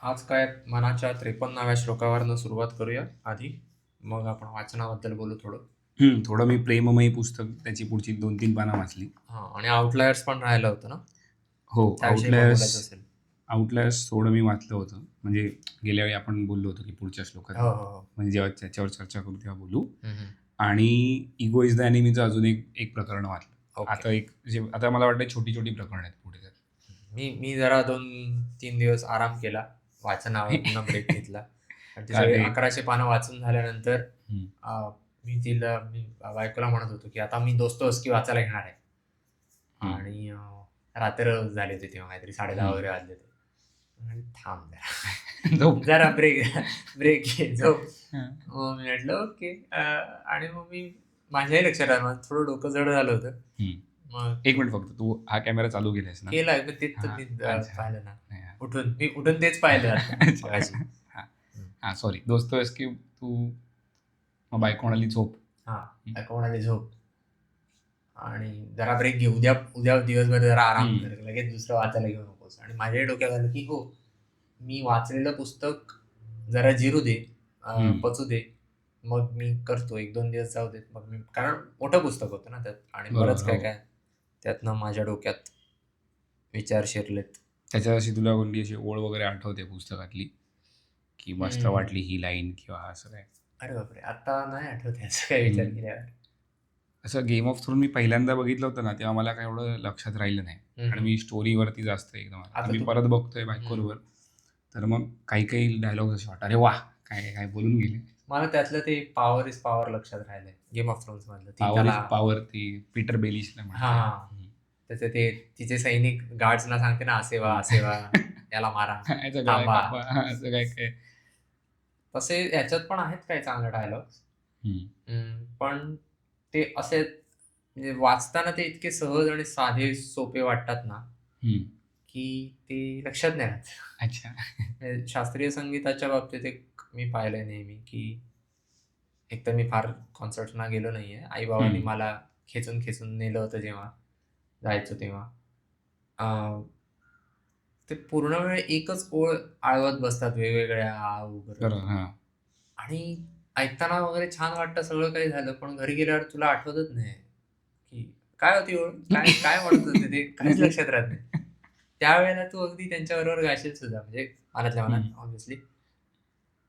आज काय मनाच्या 53व्या श्लोकावरनं सुरुवात करूया आधी. मग आपण वाचनाबद्दल बोलू थोडं. थोडं मी प्रेममयी पुस्तक त्याची पुढची 2-3 पानं वाचली. हां, आणि आउटलायर्स पण राहिलं होतं ना? हो, त्याविषयी पण बोलायचं असेल. आउटलायर्स थोडं मी वाचलं होतं. म्हणजे गेल्या वेळी आपण बोललो होतो की पुढच्या श्लोकात हो, हो, हो. म्हणजे जेव्हा त्याच्यावर चर्चा करू तेव्हा बोलू. हं, हं. आणि इगो इज द एनिमीचं अजून एक प्रकरण वाचलं. ओके. आता मला वाटतं छोटी छोटी प्रकरण आहेत पुढे तर. मी जरा 2-3 दिवस आराम केला. वाचनावरनं ब्रेक घेतला. आणि ती का सगळी ते 1100 पानं वाचून झाल्यानंतर हं, मी बायकोला म्हणत होतो की आता मी दोस्तोयस्की वाचायला घेणार आहे. हं, आणि रात्र झाली होती तेव्हा काहीतरी 10:30 हं. वगैरे वाजले होते. आणि थांब झोप. जरा ब्रेक ब्रेक घे, झोप. हं, मग मी म्हटलं ओके. आणि मग मी माझ्याही लक्षात आलं, माझं थोडं डोकं जड झालं होतं. हं. मग एक मिनिट फक्त, तू हा कॅमेरा चालू केलायस ना? केलं मग तेच तर हां, मी अच्छा. पाहिलं ना. नाही, हां. मी उठून तेच पाहिलं आता अच्छा. मगाशी. हां, हं. हां, सॉरी. दोस्तोयस्की तू मग बायको म्हणाली झोप. हां, हं, बायको म्हणाली झोप आणि जरा ब्रेक घे. उद्या उद्या दिवसभर जरा आराम हं, कर. लगेच दुसरं वाचायला घेऊ नकोस. आणि माझ्याही डोक्यात आलं की हो, मी वाचलेलं पुस्तक जरा जिरू दे, हं. पचू दे. मग मी करतो. 1-2 दिवस जाऊ देत. मग मी कारण मोठं पुस्तक होतं ना त्यात आणि बरंच बरोबर, हो. काय-काय त्यातनं माझ्या डोक्यात विचार शिरलेत. त्याच्यात अशी तुला कोणती अशी ओळ वगैरे आठवते पुस्तकातली, की मस्त हं. वाटली ही लाईन किंवा असं काय? अरे बापरे! आता नाही आठवत आहे असं काही विचार हं. केल्यावर. असं गेम ऑफ थ्रोन मी पहिल्यांदा बघितलं होतं ना, तेव्हा मला काही एवढं लक्षात राहिलं नाही. हं, आणि हं. मी स्टोरीवरती जास्त एकदम आता आता मी तू परत बघतोय हं. बायकोबरोबर, तर मग काही-काही डायलॉग्स असे वाटतात, "अरे वाह! काय काय बोलून गेले." मला त्यातलं ते पॉवर इज पॉवर लक्षात राहिलंय. गेम ऑफ थ्रोन्स मधलं. ती पॉवर त्याला इज पॉवर ती पीटर बेलिशला हां, म्हणते. हां. हं, त्याचे ते तिचे सैनिक गार्ड्सना सांगते ना, "असे व्हा, हं. असे व्हा, याला मारा, याचा गळा थांबा." कापा. हां, असं काय काय. तसे ह्याच्यात पण आहेत काही चांगले डायलॉग्स. हं, पण ते असे म्हणजे वाचताना ते इतके सहज आणि साधे सोपे वाटतात ना, हं. की ते लक्षात नाही राहत. अच्छा. शास्त्रीय संगीताच्या बाबतीत एक मी पाहिलंय नेहमी, की एकतर मी फार कॉन्सर्ट्सना गेलो नाहीये. आई-बाबांनी हं. मला खेचून नेलं होतं जेव्हा जायचो तेव्हा. अ, ते पूर्ण वेळ एकच ओळ आळवत बसतात वेगवेगळ्या आ, उ, ग, बरोबर. हां. आणि ऐकताना वगैरे छान वाटतं सगळं काही झालं, पण घरी गेल्यावर तुला आठवतच नाही, की काय होती ओळ? काय काय म्हणत होते ते? काहीच लक्षात राहत नाही. त्यावेळेला तू अगदी त्यांच्याबरोबर गाशील सुद्धा म्हणजे मनातल्या मनात हं. ऑब्व्हियसली.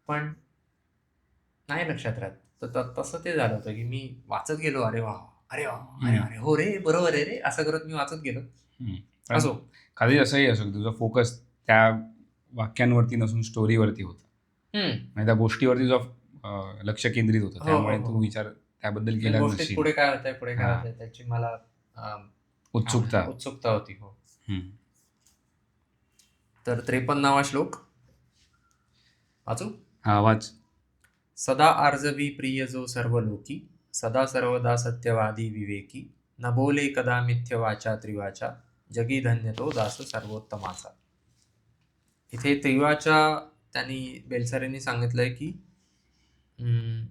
पण नाही लक्षात राहत. तर तसं ते झालं होतं, की मी वाचत गेलो. अरे वाह! अरे वाह! अरे, हं. अरे! हो रे, बरोबर आहे रे, असं करत मी वाचत गेलो. हं. पण असो. कधी असंही असो, की तुझा फोकस त्या वाक्यांवरती नसून स्टोरीवरती होता. हं. आणि त्या गोष्टीवरती जो लक्ष केंद्रित होतं. हो, हो, त्यामुळे हो, तू हो. विचार त्याबद्दल त्या केला गोष्टीत नसशील. पुढे काय होतंय, पुढे काय हां. होतंय त्याची मला अ, काय उत्सुकता. म्हणतात उत्सुकता होती. हो. हं. तर 53वा श्लोक वाचू? हां, वाच. सदा आर्जवी प्रिय जो सर्वलोकी, सदा सर्वदा सत्यवादी विवेकी, न बोले कदा मिथ्य वाचा त्रिवाचा, जगी धन्य तो दास सर्वोत्तमाचा. इथे त्रिवाचा त्यांनी बेलसरेंनी सांगितलंय की अं,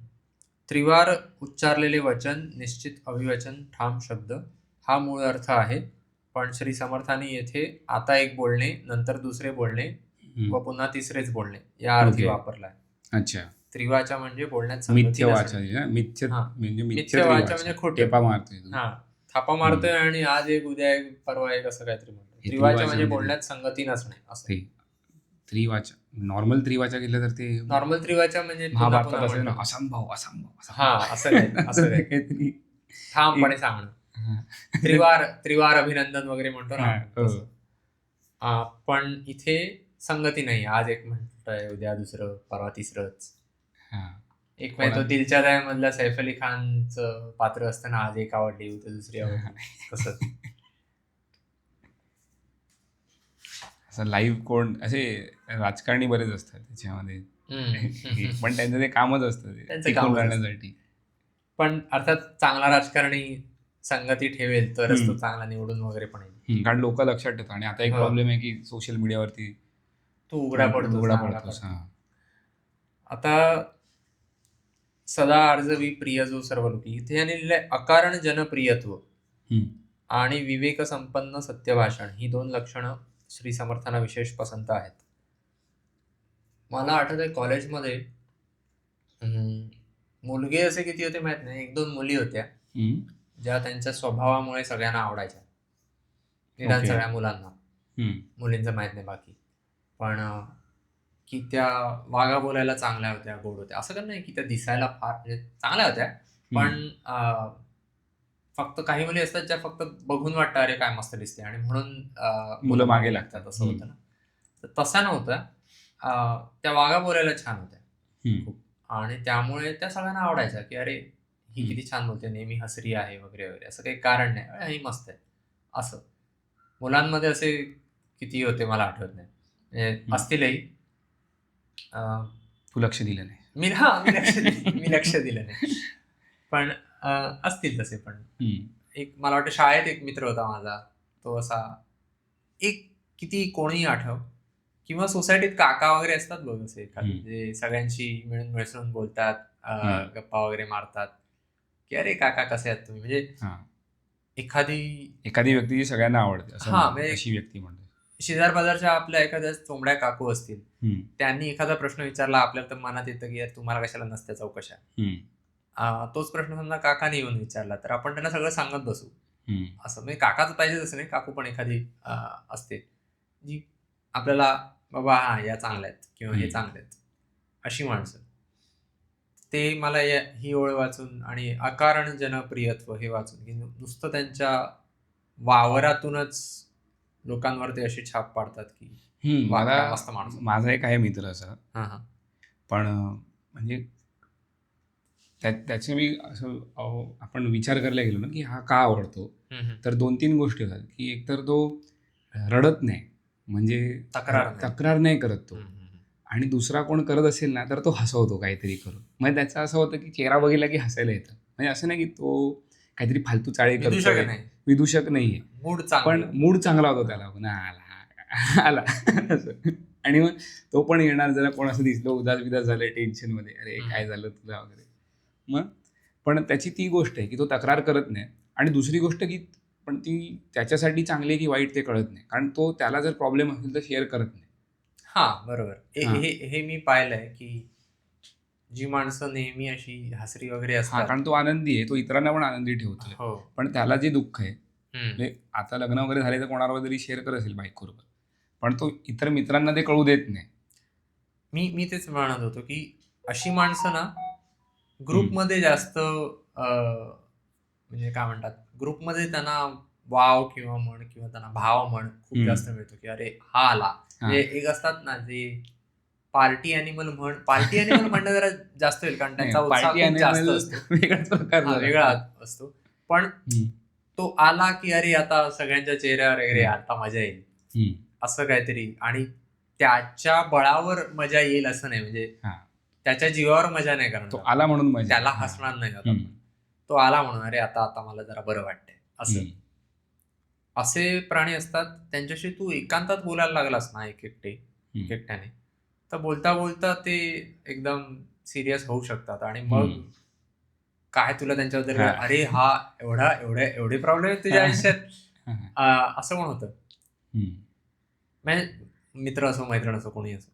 त्रिवार उच्चारलेले वचन, निश्चित अभिवचन, ठाम शब्द हा मूळ अर्थ आहे. पण श्री समर्थांनी येथे आता एक बोलणे, नंतर दुसरे बोलणे हं. व पुन्हा तिसरेच बोलणे या अर्थी ओके. वापरलाय. अच्छा. त्रिवाचा म्हणजे बोलण्यात मिथ्य संगती नसणे. वाचा ना? मिथ्य हां. म्हणजे मिथ्य मिथ्य वाचा त्रिवाचा. म्हणजे खोटं. टेपा मारतोय तू. हां. थापा हं. मारतोय आणि आज एक, उद्या एक, परवा एक असं काहीतरी म्हणतोय. हे त्रिवाचा त्रिवाचा म्हणजे म्हणजे ते बोलण्यात संगती नसणे असं. ते त्रिवाचा. नॉर्मल त्रिवाचा केलं तर ते नॉर्मल त्रिवाचा म्हणजे महाभारतात पुन्हा-पुन्हा असेल ना, म्हणणं. असंभव, असंभव, असंभव. हां, असं काही, असं असं काही. काहीतरी ठामपणे एक सांगणं. हां. त्रिवार अभिनंदन वगैरे म्हणतो ना हां. आपण हो. तसं. पण इथे संगती नाही. आज एक म्हणतोय, उद्या दुसरं, परवा तिसरंच. हां. एक म्हणजे कोणा तो दिलच्या मधला सैफ अली खानचं पात्र असतं ना, आज एक आवडली, उद्या दुसरी हां. आवडली. तसं. असं लाईव्ह कोण असे राजकारणी बरेच असतात त्याच्यामध्ये. हं. पण त्यांचं ते कामच असतं ते त्यांचं टिकून कामच असतं. राहण्यासाठी. पण अर्थात चांगला राजकारणी संगती ठेवेल तरच तो हं. चांगला निवडून वगैरे पण येईल. कारण लोकं लक्षात ठेवतात आणि आता एक हो. प्रॉब्लेम आहे की सोशल मीडियावरती तू उघडा तू पडतोस, उघडा चांगला पडतोस. पडतो. हां. आता सदा आर्जवी प्रिय जो सर्वलोकी. इथे यांनी लिहिलंय अकारण जनप्रियत्व हं. आणि विवेकसंपन्न सत्यभाषण ही 2 लक्षणं श्री समर्थांना विशेष पसंत आहेत. मला आठवतंय कॉलेजमध्ये मुलगे असे किती होते माहित नाही, 1-2 मुली होत्या, हम्म. ज्या त्यांच्या स्वभावामुळे सगळ्यांना आवडायच्या. निदान ओके. सगळ्या मुलांना. हम्म. मुलींचं माहित नाही बाकी. पण की त्या वागा बोलायला चांगल्या होत्या, गोड होत्या. असं काही नाही की त्या दिसायला फार म्हणजे चांगल्या होत्या. पण फक्त काही मुली असतात ज्या फक्त बघून वाटतं अरे काय मस्त दिसते आणि म्हणून मुलं मागे लागतात. असं होतं ना. तर तसा नव्हता. त्या वागा बोलायला छान होत्या हम्म. खूप. आणि त्यामुळे त्या सगळ्यांना आवडायच्या की अरे ही हम्म. किती छान बोलते, नेहमी हसरी आहे वगैरे वगैरे. असं काही कारण नाही, "अरे, ही मस्त आहे." असं. मुलांमध्ये असे किती होते मला आठवत नाही. म्हणजे असतीलही. अं, तू लक्ष दिलं नाही. मी लक्ष दिलं नाही. पण असतील तसे पण. हम्म. एक मला वाटतं शाळेत एक मित्र होता माझा. तो असा एक किती कोणीही आठव किंवा सोसायटीत काका वगैरे असतात बघ असे एखादे, जे सगळ्यांशी मिळून मिसळून बोलतात, गप्पा वगैरे मारतात, की अरे काका कसे आहेत तुम्ही, म्हणजे हा. एखादी व्यक्ती जी सगळ्यांना आवडते असं म्हणजे अशी व्यक्ती म्हणते. शेजार बाजारच्या आपल्या एखाद्या चोंबड्या काकू असतील, हम्म. त्यांनी एखादा प्रश्न विचारला, आपल्याला तर मनात येतं की यार तुम्हाला कशाला नसत्या चौकशा. तोच प्रश्न समजा काकाने येऊन विचारला तर आपण त्यांना सगळं सांगत बसू. असं म्हणजे काकाच पाहिजे तसं नाही, काकू पण एखादी असते जी आपल्याला बाबा हा या चांगल्या आहेत किंवा हे चांगले आहेत, अशी माणसं. ते मला ही ओळ वाचून आणि अकारण जनप्रियत्व हे वाचून की नुसतं त्यांच्या वावरातूनच लोकांवरती अशी छाप पाडतात की वा, काय मस्त माणूस. माझा एक आहे मित्र असा, पण म्हणजे त्याचे मी असं आपण विचार करायला गेलो ना की हा का आवडतो, तर 2-3 गोष्टी होतात की एकतर तो रडत नाही, म्हणजे तक्रार नाही करत तो, आणि दुसरा कोण करत असेल ना तर तो हसवतो काहीतरी करून. म्हणजे त्याचं असं होतं की चेहरा बघितला की हसायला येतं. म्हणजे असं नाही की तो काहीतरी फालतू चाळी करतोय, विदूषक नाहीये, पण मूड चांगला होतो त्याला. आला असं. आणि मग तो पण येणार, जरा कोण असं दिसलं उदास बिदास झालं टेन्शनमध्ये, अरे काय झालं तुला वगैरे. मग पण त्याची ती गोष्ट आहे की तो तक्रार करत नाही. आणि दुसरी गोष्ट की पण ती त्याच्यासाठी चांगली आहे की वाईट ते कळत नाही, कारण तो त्याला जर प्रॉब्लेम असेल तर शेअर करत नाही. हा बरोबर. हे मी पाहिलंय की जी माणसं नेहमी अशी हसरी वगैरे असतात, कारण तो आनंदी आहे, तो इतरांना पण आनंदी ठेवतोय. पण त्याला जे दुःख आहे, म्हणजे आता लग्न वगैरे झाले तर कोणाबरोबर तरी शेअर करत असेल बायकोबरोबर, पण तो इतर मित्रांना ते कळू देत नाही. मी तेच म्हणत होतो की अशी माणसं ना ग्रुपमध्ये जास्त म्हणजे काय म्हणतात, ग्रुपमध्ये त्यांना वाव किंवा म्हण किंवा त्यांना भाव म्हण खूप जास्त मिळतो की अरे हा आला. म्हणजे एक असतात ना जे पार्टी अॅनिमल म्हणणं जरा जास्त होईल, कारण त्यांचा उत्साह खूप जास्त असतो, वेगळा असतो. पण तो आला की अरे आता सगळ्यांच्या चेहऱ्यावर वगैरे आता मजा येईल, असं काहीतरी. आणि त्याच्या बळावर मजा येईल असं नाही, म्हणजे त्याच्या जीवावर मजा नाही करणार, तो आला म्हणून मजा, त्याला हसणार नाही होता, तो आला म्हणून अरे आता मला जरा बरं वाटतंय असं. असे प्राणी असतात, त्यांच्याशी तू एकांतात बोलायला लागलास ना एकट्याने, तर बोलता बोलता ते एकदम सिरियस होऊ शकतात. आणि मग काय तुला त्यांच्याबद्दल अरे हा एवढे प्रॉब्लेम आहेत तुझ्या आयुष्यात असं पण होतं. म्हणजे मित्र असो मैत्रीण असो कोणी असो,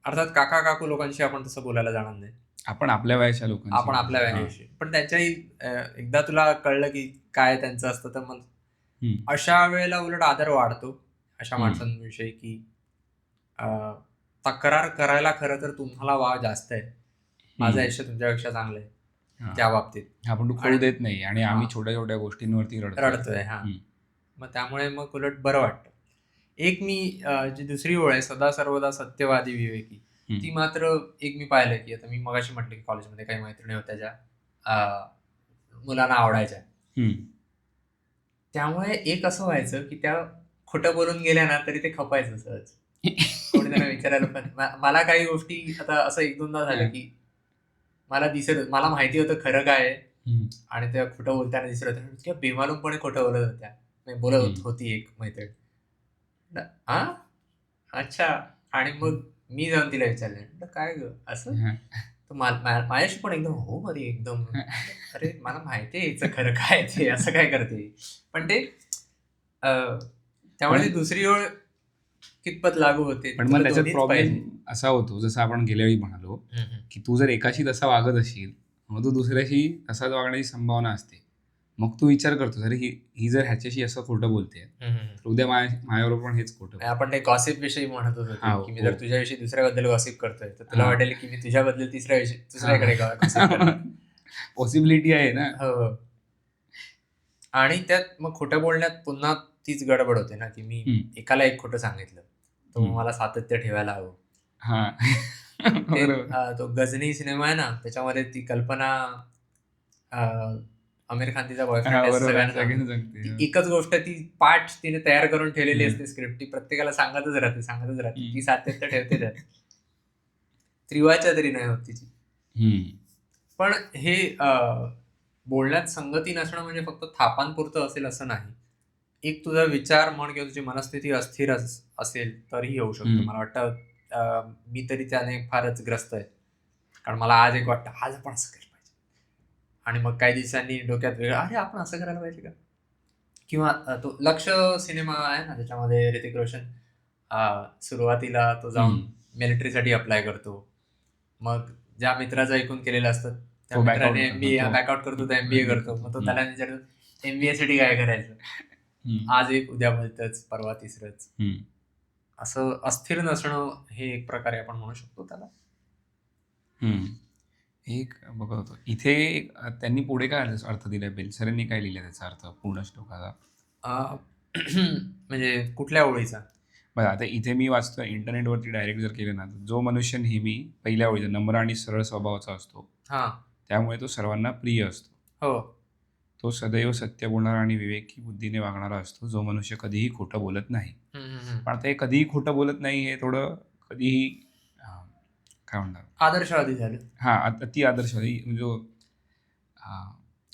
अर्थात काका काकू लोकांशी आपण तसं बोलायला जाणार नाही, आपण आपल्या वयाच्या लोकांशी, आपण आपल्या वयाशी. पण त्याच्याही एकदा तुला कळलं की काय त्यांचं असतं, तर मग अशा वेळेला उलट आदर वाढतो अशा माणसांविषयी की तक्रार करायला खरं तर तुम्हाला वाव जास्त आहे, माझं आयुष्य तुमच्यापेक्षा चांगलं आहे त्या बाबतीत, आपण तू कळू देत नाही आणि आम्ही छोट्या छोट्या गोष्टींवरती रडतोय. मग त्यामुळे मग उलट बरं वाटतं. एक मी जी दुसरी ओळ आहे, सदा सर्वदा सत्यवादी विवेकी, ती मात्र एक मी पाहिलंय की आता मी मगाशी म्हटलं की कॉलेजमध्ये काही मैत्रिणी होत्या ज्या मुलांना आवडायच्या. त्यामुळे एक असं व्हायचं की त्या खोटं बोलून गेल्या ना तरी ते खपायचं सहज. कोणी त्यांना विचारायला पण मला काही गोष्टी आता असं 1-2दा झालं की मला माहिती होतं खरं काय आहे, आणि त्या खोटं बोलताना दिसत होत्या, इतक्या बेमालूमपणे खोटं बोलत होत्या, बोलत होती एक मैत्रीण. अच्छा. आणि मग मी जाऊन तिला विचारलं, काय ग असं, तर माझ्याशी पण एकदम हो बरी एकदम, अरे मला माहिती आहे हिचं खरं काय ते, असं काय करते. पण ते त्यामुळे ती दुसरी ओळ कितपत लागू होते. पण मग त्याच्यात प्रॉब्लेम असा होतो, जसं आपण गेल्या वेळी म्हणालो, की तू जर एकाशी तसा वागत असशील मग तू दुसऱ्याशी तसाच वागण्याची संभावना असते. मग तू विचार करतो, अरे ही जर ह्याच्याशी असं खोटं बोलते तर उद्या माझ्याबरोबर पण हेच खोटं. आपण ते गॉसिप विषयी म्हणत होतो की मी जर तुझ्याविषयी दुसऱ्याबद्दल गॉसिप करतोय तर तुला वाटेल की मी तुझ्याबद्दल दुसऱ्याकडे पॉसिबिलिटी आहे ना. हो. आणि त्यात मग खोटं बोलण्यात पुन्हा तीच गडबड होते ना, की मी एकाला एक खोटं सांगितलं तर मला सातत्य ठेवायला हवं. तो गजनी सिनेमा आहे ना, त्याच्यामध्ये ती कल्पना आमिर खान तिचा बॉयफ्रेंड, एकच गोष्ट ती पाठ तिने तयार करून ठेवलेली असते स्क्रिप्ट, ती प्रत्येकाला सांगतच राहते ती सातत्य ठेवते त्यात. त्रिवाच्या तरी नाही होत तिची. पण हे बोलण्यात संगती नसणं म्हणजे फक्त थापांपुरतं असेल असं नाही. एक तुझा विचार म्हण किंवा तुझी मनस्थिती अस्थिर असेल तरीही होऊ शकतो. मला वाटतं मी तरी त्याने फारच ग्रस्त आहे, कारण मला आज एक वाटतं आज आपण असं केलं पाहिजे, आणि मग काही दिवसांनी डोक्यात वेगळं, अरे आपण असं करायला पाहिजे का. किंवा तो लक्ष सिनेमा आहे ना, त्याच्यामध्ये ऋतिक रोशन सुरुवातीला तो जाऊन मिलिटरीसाठी अप्लाय करतो, मग ज्या मित्राचं ऐकून केलेलं असतं त्या मित्राने MBA बॅकआउट करतो, तो MBA करतो. मग तो त्याला विचारतो MBA साठी काय करायचं, आज एक उद्या भलतंच परवा तिसरंच. असं अस्थिर नसणं हे एक प्रकारे आपण म्हणू शकतो त्याला. एक बघत होतो इथे त्यांनी पुढे काय अर्थ दिलाय, बेलसरेंनी काय लिहिलंय त्याचा अर्थ पूर्ण श्लोकाचा, म्हणजे कुठल्या ओळीचा. बघा आता इथे मी वाचतोय इंटरनेटवरती डायरेक्ट जर केलं ना, जो मनुष्य नेहमी पहिल्या ओळीचा नम्र आणि सरळ स्वभावाचा असतो त्यामुळे तो सर्वांना प्रिय असतो. हो. तो सदैव सत्य बोलणारा आणि विवेकी बुद्धीने वागणारा असतो, जो मनुष्य कधीही खोटं बोलत नाही. पण आता हे कधीही खोटं बोलत नाही हे थोडं कधीही काय म्हणणार आदर्शवादी झालं. अति आदर्शवादी. म्हणजे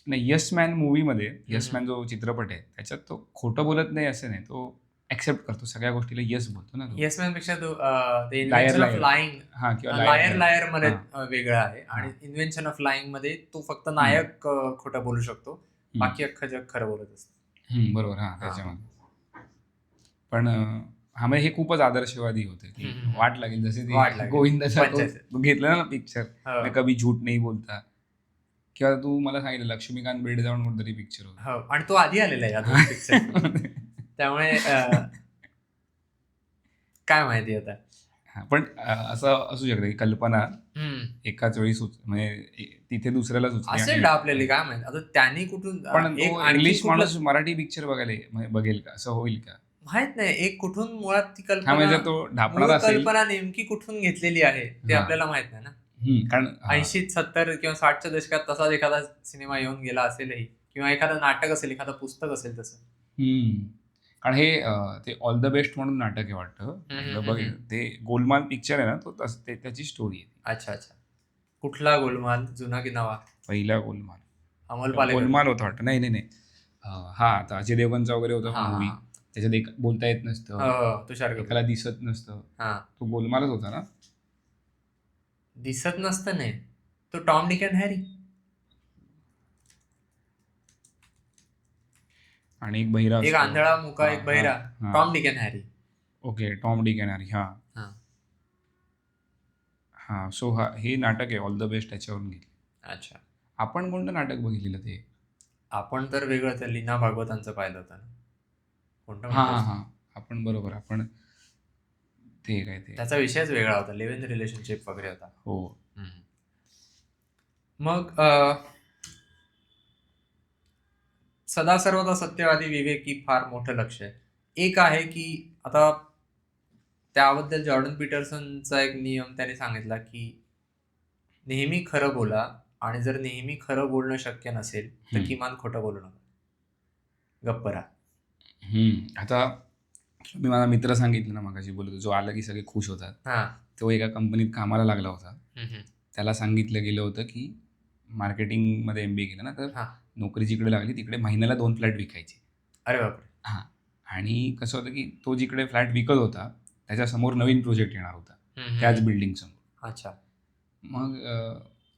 नाही, यस मॅन मूवीमध्ये, यस मॅन जो चित्रपट आहे त्याच्यात तो खोटं बोलत नाही असं नाही, तो ऍक्सेप्ट करतो सगळ्या गोष्टीला, यस बोलतो ना. यस मॅन पेक्षा तो इन्व्हेन्शन ऑफ लाईंग लायर मध्ये वेगळा आहे, आणि इन्व्हेन्शन ऑफ लाईंग मध्ये तो फक्त नायक खोटं बोलू शकतो, बाकी अख्खं जग खरं बोलत असतं. बरोबर. त्याच्यामध्ये पण मग हे खूपच आदर्शवादी होते की वाट लागेल, जसे ते गोविंदाचा घेतलं ना पिक्चर, कभी झूठ नाही बोलता, किंवा तू मला सांगितलं लक्ष्मीकांत बेर्डेचा कोणतरी पिक्चर होता, आणि तो आधी आलेला आहे पिक्चर. त्यामुळे काय माहिती आता. पण असं असू शकतं की कल्पना एकाच वेळी म्हणजे तिथे दुसऱ्याला सुचली आपल्याला, काय माहिती आता त्यांनी कुठून. पण इंग्लिश माणूस मराठी पिक्चर बघेल का, असं होईल का माहित नाही. एक कुठून मुळात ती कल्पना नेमकी कुठून घेतलेली आहे ते आपल्याला माहित नाही ना. कारण 80, 70 किंवा 60च्या दशकात तसाच एखादा सिनेमा येऊन गेला असेलही, किंवा एखादं नाटक असेल, एखादं पुस्तक असेल तसं. कारण हे ते ऑल द बेस्ट म्हणून नाटक आहे वाटतं, ते गोलमाल पिक्चर आहे ना, तो त्याची स्टोरी आहे. अच्छा. कुठला गोलमाल, जुना की नवा? पहिला गोलमाल. अमोल पालेकर गोलमाल होता वाटतं. नाही. आता अजय देवगणचा वगैरे होता मूवी, त्याच्यात एक बोलता येत नसतं, तुषार एकाला दिसत नसतं, तो गोलमालच होता ना. दिसत नसतं नाही, तो टॉम डिक अँड हॅरी. आणि एक बहिरा, एक आंधळा मुका, एक बहिरा, Tom Dick and Harry. Okay, Tom Dick and Harry. So हे नाटक आहे ऑल द बेस्ट, त्याच्यावरून घेतलं. अच्छा. आपण कोणतं नाटक बघितलेलं ते? आपण तर वेगळं, ते लीना भागवतांचं पाहिलं होतं ना. आपण बरोबर, आपण ते काय ते त्याचा विषयच वेगळा होता, लिव्ह इन रिलेशनशिप वगैरे होता. हो. मग सदा सर्वदा सत्यवादी विवेकी फार मोठं लक्ष आहे. एक आहे की आता त्याबद्दल जॉर्डन पीटरसनचा एक नियम त्याने सांगितला की नेहमी खरं बोला, आणि जर नेहमी खरं बोलणं शक्य नसेल तर किमान खोटं बोलू नका, गप्प राहा. आता मी माझा मित्र सांगितलं ना मगाशी बोलतो, जो आला की सगळे खुश होतात, तो एका कंपनीत कामाला लागला होता. त्याला सांगितलं गेलं होतं की मार्केटिंगमध्ये MBA केलं ना, तर नोकरी जिकडे लागली तिकडे महिन्याला 2 फ्लॅट विकायचे. अरे बापरे. आणि कसं होतं की तो जिकडे फ्लॅट विकत होता त्याच्यासमोर नवीन प्रोजेक्ट येणार होता, त्याच बिल्डिंग समोर. अच्छा. मग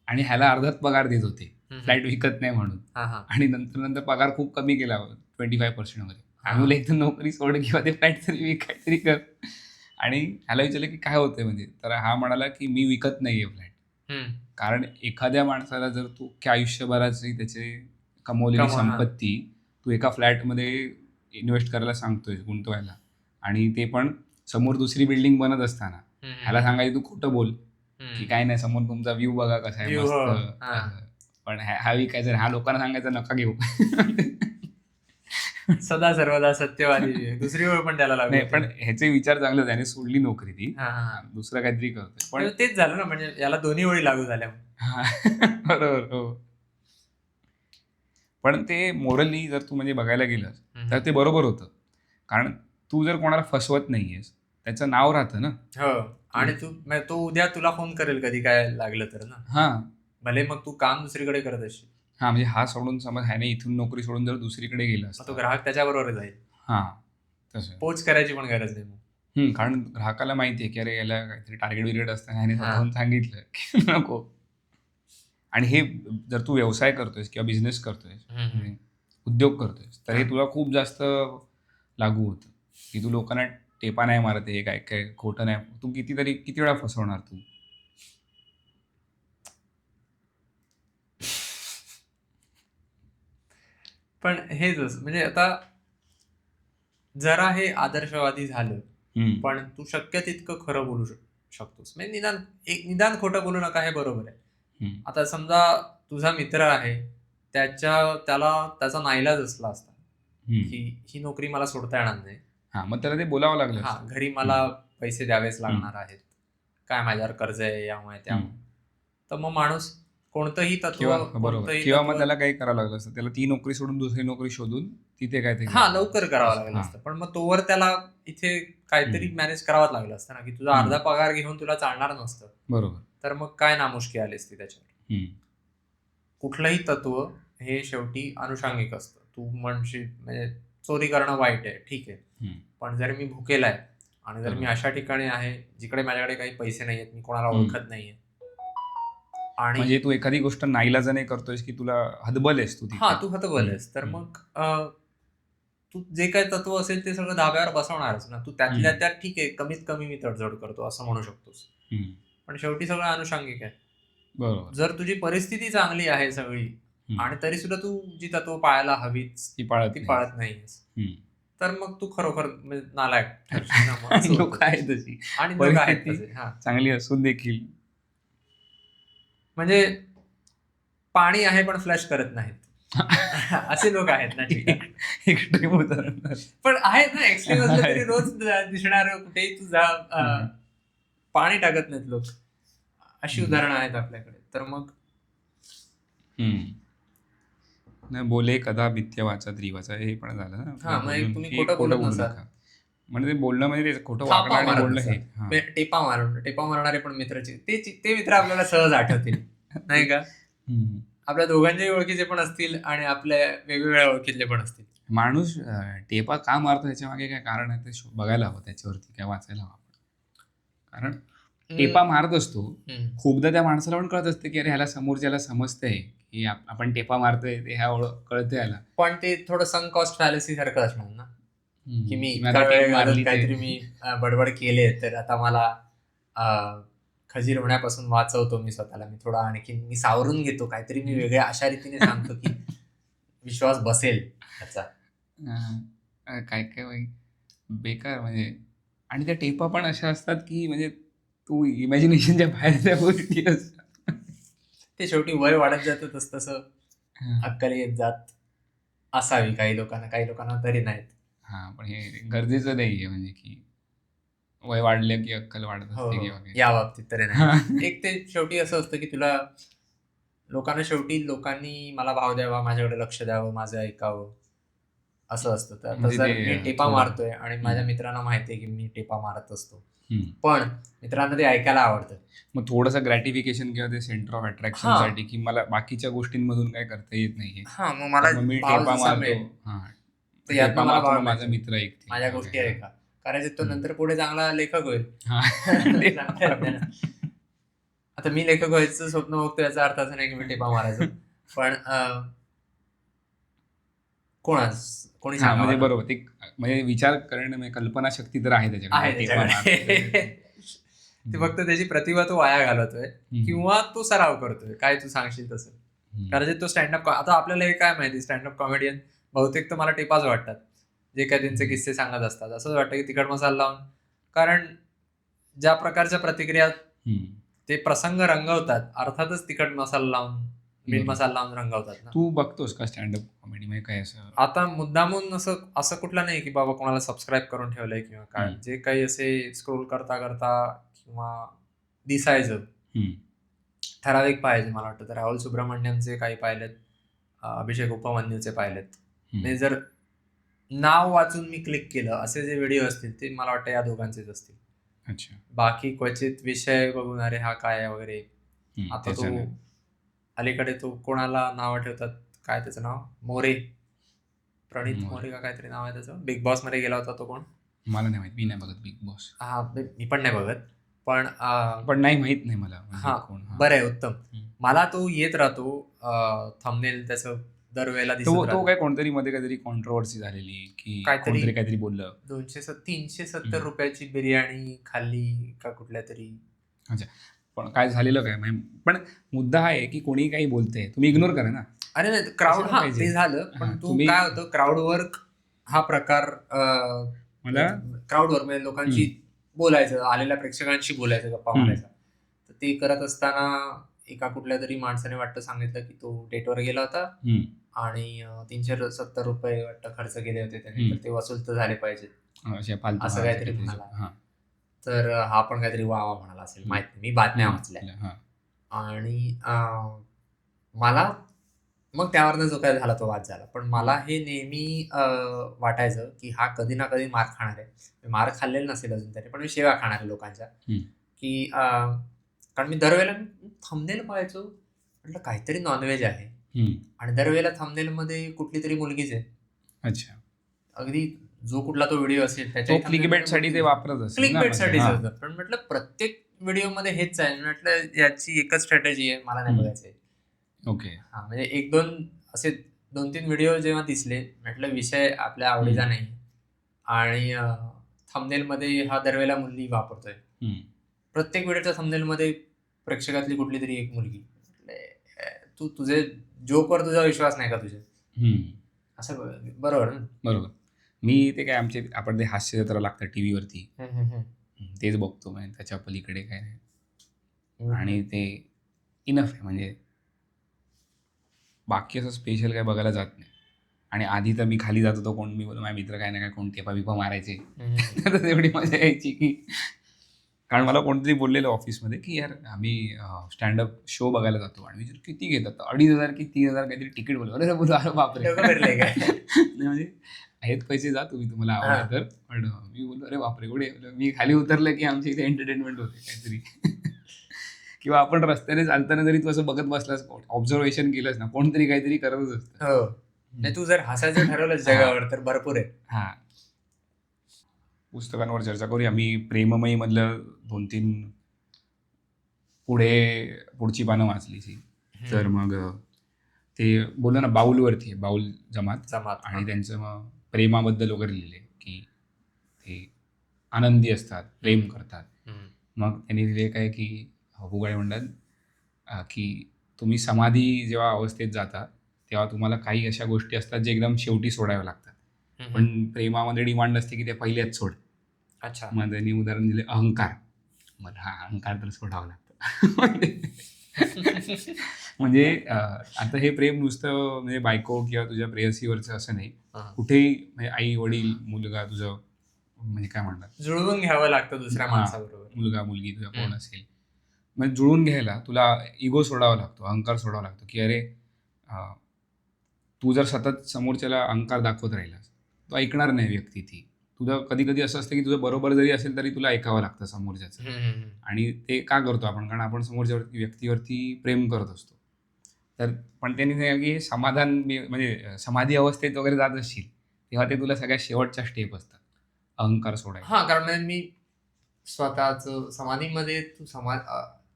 आणि ह्याला अर्धाच पगार देत होते फ्लॅट विकत नाही म्हणून, आणि नंतर पगार खूप कमी केला 25% वगैरे. आम्ही एकदम नोकरी सोड किंवा ते फ्लॅट तरी विकाय तरी कर. आणि ह्याला विचारलं की काय होतंय म्हणजे, तर हा म्हणाला की मी विकत नाहीये फ्लॅट. कारण एखाद्या माणसाला जर तू आयुष्यभराची त्याचे कमवलेली संपत्ती तू एका फ्लॅटमध्ये इन्व्हेस्ट करायला सांगतोय, गुंतवायला, आणि ते पण समोर दुसरी बिल्डिंग बनत असताना ह्याला सांगायचं तू खोटं बोल की काय नाही, समोर तुमचा व्ह्यू बघा कसा आहे मस्त, पण हा विकायचा, हा लोकांना सांगायचं नका घेऊ. सदा सर्वदा सत्यवादी दुसरी वेळ पण त्याला लागली. नाही, पण ह्याचे विचार चांगले होते आणि सोडली नोकरी ती, दुसरं काहीतरी करतोय. पण तेच झालं ना, म्हणजे याला दोन्ही वेळी लागू झाल्या. बरोबर. हो, पण ते मोरली जर तू म्हणजे बघायला गेलंस तर ते बरोबर होतं. कारण तू जर कोणाला फसवत नाहीयेस, त्याचं नाव राहतं ना. हो, आणि तो उद्या तुला फोन करेल कधी काय लागलं तर ना. हा, भले मग तू काम दुसरीकडे करत असशील. हा, म्हणजे हा सोडून समज ह्याने इथून नोकरी सोडून जर दुसरीकडे गेला असता, तो ग्राहक त्याच्याबरोबर जाईल. हा, तसं पोच करायची पण गरज नाही. कारण ग्राहकाला माहितीये की अरे याला काहीतरी टार्गेट बिर्गेट असतं, ह्याने स्वतःहून सांगितलं की नको. आणि हे जर तू व्यवसाय करतोयस किंवा बिझनेस करतोयस, उद्योग करतोयस, तर हे तुला खूप जास्त लागू होतं की तू लोकांना टेपा नाही मारत आहे, काय काय खोटं नाही, तू किती वेळा फसवणार तू. पण हेच म्हणजे आता जरा हे आदर्शवादी झालं, पण तू शक्य तितकं खरं बोलू शकतोस. म्हणजे निदान खोटं बोलू नका, हे बरोबर आहे. आता समजा तुझा मित्र आहे, त्याचा नाईलाज असला असता की ही नोकरी मला सोडता येणार नाही, मग त्याला ते बोलावं लागलं, घरी मला पैसे द्यावेच लागणार आहेत, काय माझ्यावर कर्ज आहे, यामुळे त्यामुळे, तर मग माणूस कोणतंही तत्व, किंवा मग त्याला काही करावं लागलं असतं, त्याला ती नोकरी सोडून दुसरी नोकरी शोधून तिथे काहीतरी लवकर करावं लागलं असतं. पण मग तोवर त्याला इथे काहीतरी मॅनेज करावंच लागलं असतं ना, की तुझा अर्धा पगार घेऊन तुला चालणार नसतं. बरोबर. तर मग काय नामुष्की आली असती त्याच्यावर. कुठलंही तत्व हे शेवटी अनुषंगिक असतं. तू म्हणशील म्हणजे चोरी करणं वाईट आहे, ठीक आहे, पण जर मी भुकेला आहे आणि जर मी अशा ठिकाणी आहे जिकडे माझ्याकडे काही पैसे नाहीयेत, मी कोणाला ओळखत नाहीये, आणि म्हणजे तू एखादी गोष्ट नाईलाजाने करतोयस की तुला हतबल आहेस तू हतबल आहेस, तर मग तू जे काही तत्व असेल ते सगळं धाब्यावर बसवणारच ना. तू त्यातल्या त्यात ठीक आहे, कमीत कमी मी तडजोड करतो असं म्हणू शकतोस, पण शेवटी सगळं अनुषंगिक आहे. बरोबर. जर तुझी परिस्थिती चांगली आहे सगळी आणि तरी सुद्धा तू जी तत्व पाळायला हवीच ती पाळत नाहीस, तर मग तू खरोखर नालायक ठरशील. लोक आहेत तशी, आणि लोक आहेत चांगली असून देखील, म्हणजे पाणी आहे पण फ्लश करत नाहीत असे लोक आहेत ना. एक्स्ट्रीम उदाहरण पण आहेत ना, एक्स्ट्रीम असलं तरी रोज दिसणार कुठेही तुझा पाणी टाकत नाहीत लोक, अशी उदाहरणं आहेत आपल्याकडे. तर मग बोले कदा मिथ्या वाचा त्रिवाचा, हे पण झालं ना. तुम्ही खोटं बोलू नका, म्हणजे बोलणं म्हणजे खोटं वागणं आणि बोलणं हे टेपा मारणारे पण मित्राचे ते मित्र आपल्याला सहज आठवतील नाही का. आपल्या दोघांच्याही ओळखीचे पण असतील आणि आपल्या वेगवेगळ्या ओळखीतले पण असतील. माणूस टेपा का मारतो याच्या मागे काय कारण आहे ते बघायला हवं, त्याच्यावरती काय वाचायला हवं. कारण टेपा मारत असतो, खूपदा त्या माणसाला पण कळत असते की अरे ह्याला समोरच्याला समजतंय की आपण टेपा मारतोय, ते ह्या कळतंय याला, पण ते थोडं संक कॉस्ट फॅलसी सारखं असणार ना, की मी काहीतरी मी बडबड केले तर आता मला खजीर होण्यापासून वाचवतो मी स्वतःला, मी थोडा आणखी मी सावरून घेतो, काहीतरी मी वेगळ्या अशा रीतीने सांगतो की विश्वास बसेल त्याचा. काय काय बेकार म्हणजे. आणि त्या टेपा पण अशा असतात की म्हणजे तू इमॅजिनेशनच्या बाहेर त्या गोष्टी असतात. ते शेवटी वय वाढत जातं तसं अक्कल येत जात असावी काही लोकांना तरी नाहीत. पण हे गरजेचं नाहीये म्हणजे की वय वाढलं की अक्कल वाढत असते या बाबतीत तरी नाही. एक ते शेवटी असं असतं की लोकांनी मला भाव द्यावा, माझ्याकडे लक्ष द्यावं, माझं ऐकावं, असं असतं. तर जर मी टेपा मारतोय आणि माझ्या मित्रांना माहितीये की मी टेपा मारत असतो, पण मित्रांना ते ऐकायला आवडतं, मग थोडंसं ग्रॅटिफिकेशन किंवा ते सेंटर ऑफ अट्रॅक्शन साठी की मला बाकीच्या गोष्टींमधून काय करता येत नाही, मग मी टेपा मारतो, माझा मित्र ऐकतो, माझ्या गोष्टी ऐका करायचे, तो नंतर पुढे चांगला लेखक होईल. आता मी लेखक व्हायचं स्वप्न बघतो याचा अर्थ असं नाही की मी टेपा मारायचो, पण कोणी हा म्हणजे सांगावं ना. बरोबर ते म्हणजे विचार करणं म्हणजे कल्पनाशक्ती तर आहे आहे त्याच्याकडे त्याच्याकडे. ते फक्त त्याची प्रतिभा तो वाया घालवतोय किंवा तो सराव करतोय, काय तू सांगशील तसं. कारण तो स्टँडअप, आता आपल्याला हे काय माहिती, स्टँडअप कॉमेडियन बहुतेक तर मला टिपाच वाटतात, जे काय त्यांचे किस्से सांगत असतात. असंच वाटतं की तिखट मसाला लावून, कारण ज्या प्रकारच्या प्रतिक्रिया ते प्रसंग रंगवतात, अर्थातच तिखट मसाला लावून, मीठ मसाला लावून रंगवतात ना. तू बघतोस का स्टँडअप कॉमेडी म्हणजे काय असं? आता मुद्दामून असं कुठलं नाही की बाबा कोणाला सबस्क्राईब करून ठेवलंय किंवा काय. जे काही असे स्क्रोल करता करता किंवा दिसायचं ठराविक पाहिजे. मला वाटतं तर राहुल सुब्रमण्यमचे काही पाहिलेत, अभिषेक उपमन्यूचे पाहिलेत. म्हणजे जर नाव वाचून मी क्लिक केलं असे जे व्हिडिओ असतील ते मला वाटतं या दोघांचेच असतील. अच्छा. बाकी क्वचित विषय बघून अरे हा काय वगैरे. आता तो अलीकडे तो कोणाला नाव ठेवतात, काय त्याचं नाव, मोरे, प्रणित मोरे का काहीतरी नाव आहे त्याचं, बिग बॉस मध्ये गेला होता तो. कोण, मला नाही माहित, मी नाही बघत बिग बॉस. हा मी पण नाही बघत, पण नाही माहित नाही मला. हा बरं आहे, उत्तम. मला तो येत राहतो थंबनेल त्याचं दरवेळेला दिसत राहतो. तो काय कोणतरी मध्ये काहीतरी कॉन्ट्रोवर्सी झालेली की काहीतरी बोललं, 370 रुपयाची बिर्याणी खाल्ली का कुठल्या तरी. अच्छा, पण काय झालेलं काय, पण मुद्दा हा आहे की कोणी काही बोलतंय तुम्ही इग्नोर करा ना. अरे नाही, क्राऊड, हा ते झालं, पण तू काय होतं, क्राऊड वर्क हा प्रकार, मला क्राऊड वर्क म्हणजे लोकांशी बोलायचं, आलेल्या प्रेक्षकांशी बोलायचं, गप्पा मारायचा. तर ते करत असताना एका कुठल्या तरी माणसाने वाटतं सांगितलं की तो डेटवर गेला होता आणि 370 रुपये वाटतं खर्च केले होते त्याने, तर ते वसूल तर झाले पाहिजे, असं काहीतरी म्हणाला. तर हा पण काहीतरी वा म्हणाला असेल, माहित नाही, मी बातम्या वाचल्या. आणि मला मग त्यावरनं जो काय झाला तो वाद झाला. पण मला हे नेहमी वाटायचं की हा कधी ना कधी मार खाणार आहे. मार खाल्लेला नसेल अजून त्याने, पण मी शिव्या खाणार आहे लोकांच्या, की कारण मी दरवेळेला थंबनेल पाहायचो, म्हटलं काहीतरी नॉनव्हेज आहे, आणि दरवेळेला थंबनेलमध्ये कुठली तरी मुलगीच आहे. अच्छा, अगदी जो कुठला तो व्हिडिओ असेल त्याच्या क्लिकबेटसाठी ते वापरत असतील, क्लिकबेटसाठीच होतं. पण म्हटलं प्रत्येक व्हिडिओमध्ये हेच आहे, म्हटलं याची एकच स्ट्रॅटेजी आहे, मला नाही बघायचंय. ओके, हा म्हणजे 1-2 असे 2-3 व्हिडिओ जेव्हा दिसले, म्हटलं विषय आपल्या आवडीचा नाही, आणि थंबनेलमध्ये हा दरवेळेला मुलगी वापरतोय. प्रत्येक व्हिडिओच्या थंबनेलमध्ये प्रेक्षकातली कुठली तरी एक मुलगी. तू तुझे जोकवर तुझा विश्वास नाही का तुझे, असं बरोबर ना. बरोबर. मी ते काय आपण ते हास्य जत्रा लागतं टीव्हीवरती, तेच बघतो, म्हणजे त्याच्या पलीकडे काय नाही. आणि ते इनफ आहे, म्हणजे बाकी असं स्पेशल काय बघायला जात नाही. आणि आधी तर मी खाली जात होतो, मी बोलतो माझे मित्र काय ना काय कोण टेपा बिपा मारायचे, तर एवढी मजा यायची की, कारण मला कोणतरी बोललेलं ऑफिसमध्ये की यार आम्ही स्टँडअप शो बघायला जातो, आणि विचार किती घेतात, 2,500 की 3,000 काहीतरी तिकीट बोलतो. अरे बोलतो, अरे बापरे, म्हणजे आहेत पैसे, जा तुम्ही, तुम्हाला आवडलं तर. पण मी बोलतो अरे बापरे एवढे, मी खाली उतरलं की आमची इथे एंटरटेनमेंट होते काहीतरी. किंवा आपण रस्त्याने चालताना जरी तू असं बघत बसलास, ऑब्झर्वेशन केलंस ना, कोणतरी काहीतरी करतच असतं. नाही, तू जर हसायचं ठरवलं जगावर तर भरपूर आहे. हा, पुस्तकांवर चर्चा करूया. मी प्रेममयी मधलं 2-3 पुढची पानं वाचली. तर मग ते बोललं ना, बाऊलवरती, बाऊल जमात, आणि त्यांचं मग प्रेमाबद्दल वगैरे लिहिले की ते आनंदी असतात, प्रेम करतात. मग त्यांनी लिहिले काय की, हुगाळे म्हणतात की तुम्ही समाधी जेव्हा अवस्थेत जाता तेव्हा तुम्हाला काही अशा गोष्टी असतात जे एकदम शेवटी सोडाव्या लागतात, पण प्रेमामध्ये डिमांड असते की ते पहिल्याच सोड. अच्छा, मग त्यांनी उदाहरण दिले अहंकार. मग हा अहंकार तर सोडावा लागतो. म्हणजे आता हे प्रेम नुसतं म्हणजे बायको किंवा तुझ्या प्रेयसीवरचं असं नाही, कुठेही म्हणजे आई वडील मुलगा तुझं, म्हणजे काय म्हणतात, जुळवून घ्यावं लागतं दुसऱ्या माणसाबरोबर. मुलगा मुलगी तुझा कोण असेल, म्हणजे जुळून घ्यायला तुला इगो सोडावा लागतो, अहंकार सोडावा लागतो. की अरे तू जर सतत समोरच्याला अहंकार दाखवत राहिलास, तो ऐकणार नाही व्यक्ती ती. तुझं कधी कधी असं असतं की तुझं बरोबर जरी असेल तरी तुला ऐकावं लागतं समोरच्याचं. आणि ते का करतो आपण, कारण आपण समोरच्या व्यक्तीवरती प्रेम करत असतो. तर पण त्यांनी सांगितलं की समाधान, म्हणजे समाधी अवस्थेत वगैरे जात असशील तेव्हा ते तुला सगळ्यात शेवटच्या स्टेप असतात, अहंकार सोडायला. हा, कारण मी स्वतःच समाधीमध्ये तू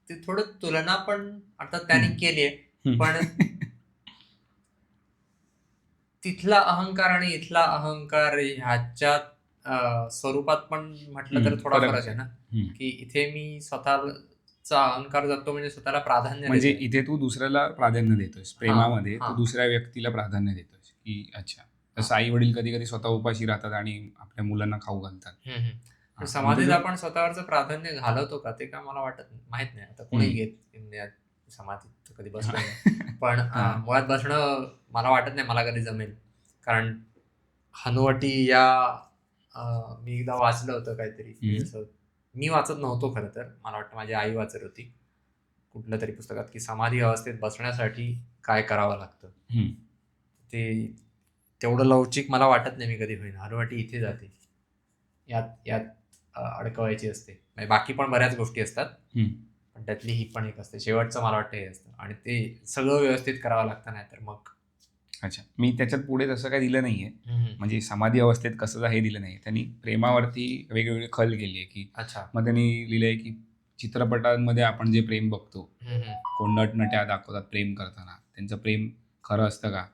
ते थोडं तुलना पण आता त्यांनी केली आहे, पण तिथला अहंकार आणि इथला अहंकार ह्याच्यात स्वरूपात पण म्हटलं तर थोडा फरक आहे ना, की इथे मी स्वतःचा अहंकार जातो म्हणजे स्वतःला प्राधान्य म्हणजे देतोय. इथे तू दुसऱ्याला प्राधान्य देतोयस, प्रेमामध्ये हां. तू दुसऱ्या व्यक्तीला प्राधान्य देतोयस, की अच्छा. जसं आई वडील कधी कधी स्वतः उपाशी राहतात आणि आपल्या मुलांना खाऊ घालतात. तर समाधीत आपण स्वतःवरचं प्राधान्य घालवतो का ते का मला माहित नाही. आता कोणी घेत समाधीत कधी बसलं नाही. पण मुळात बसणं मला वाटत नाही मला कधी जमेल. कारण हनुवटी या मी एकदा वाचलं होतं काहीतरी. जसं मी वाचत नव्हतो खरं तर. मला वाटतं माझी आई वाचत होती कुठल्या तरी पुस्तकात, की समाधी अवस्थेत बसण्यासाठी काय करावं लागतं. ते तेवढं लवचिक मला वाटत नाही मी कधी होईन. हनुवटी इथे जाते. यात अडकवायची असते. म्हणजे बाकी पण बऱ्याच गोष्टी असतात, पण त्यातली ही पण एक असते. शेवटचं मला वाटतं हे असतं आणि ते सगळं व्यवस्थित करावं लागतं, नाही तर मग. अच्छा, मी त्याच्यात पुढे तसं काही दिलं नाहीये. म्हणजे समाधी अवस्थेत कसं हे दिलं नाही. त्यांनी प्रेमावरती वेगवेगळे खल केली आहे, की अच्छा. मग त्यांनी लिहिलंय की चित्रपटांमध्ये आपण जे प्रेम बघतो, कोण नटनट्या दाखवतात प्रेम करताना, त्यांचं प्रेम खरं असतं का?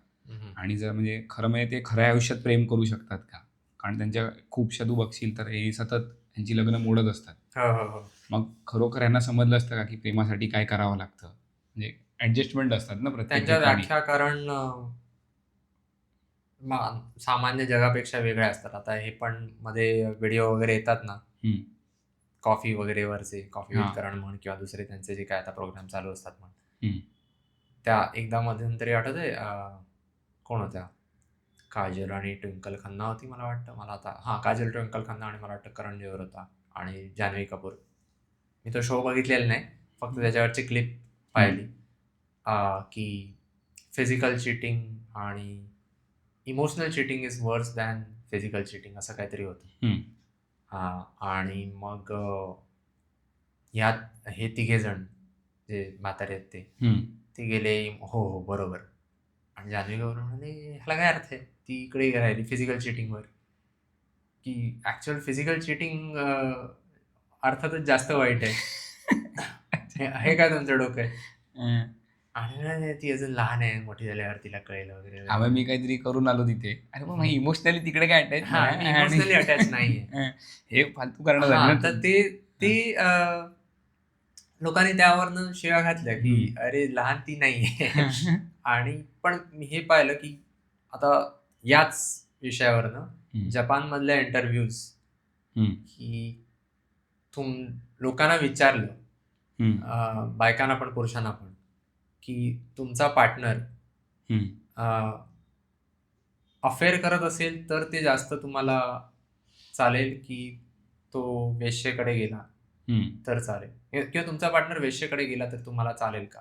आणि जर म्हणजे खरं म्हणजे ते खऱ्या आयुष्यात प्रेम करू शकतात का? कारण त्यांच्या खूपशा तू बघशील तर हे सतत त्यांची लग्न मोडत असतात. मग खरोखर यांना समजलं असतं का की प्रेमासाठी काय करावं लागतं? म्हणजे ऍडजस्टमेंट असतात ना प्रत्येक त्यांच्या ठिकाणी. व्याख्या कारण सामान्य जगापेक्षा वेगळ्या असतात. आता हे पण मध्ये व्हिडिओ वगैरे येतात ना, कॉफी वगैरे वरचे, कॉफी विथ करण म्हण किंवा दुसरे त्यांचे जे काय आता प्रोग्राम चालू असतात म्हण, त्या एकदा मध्यंतरी आठवतंय कोण होत्या, काजल आणि ट्विंकल खन्ना होती मला वाटतं. मला आता काजल, ट्विंकल खन्ना आणि मला वाटतं करण जोहर होता आणि जान्हवी कपूर. मी तो शो बघितलेला नाही, फक्त त्याच्यावरची क्लिप पाहिली की फिजिकल चिटिंग आणि इमोशनल चिटिंग इज वर्स दॅन फिजिकल चिटिंग असं काहीतरी होतं. आणि मग ह्यात हे तिघेजण जे म्हातारे आहेत ते गेले, हो हो बरोबर. आणि जान्हवी कपूर म्हणाले ह्याला काय अर्थ आहे, ती इकडे राहिली फिजिकल चिटिंगवर, की ऍक्च्युअल फिजिकल चिटिंग अर्थातच जास्त वाईट आहे. हे काय तुमचं डोकं आहे? आणि ती अजून लहान आहे, मोठी झाल्यावर तिला कळेल वगैरे. मी काहीतरी करून आलो तिथे. अरे मग इमोशनली तिकडे काय अटॅच इमोशनली अटॅच नाहीये. हे फालतू करणं झालं ना. तर ते लोकांनी त्यावरनं शिव्या घातल्या की अरे लहान ती नाहीये. आणि पण मी हे पाहिलं की आता याच विषयावरनं जपानमधल्या इंटरव्ह्यूज, की लोकांना विचारलं, बायकांना पण पुरुषांना पण, की तुमचा पार्टनर अफेअर करत असेल तर ते जास्त तुम्हाला चालेल की तो वेश्येकडे गेला तर चालेल, किंवा तुमचा पार्टनर वेश्येकडे गेला तर तुम्हाला चालेल का?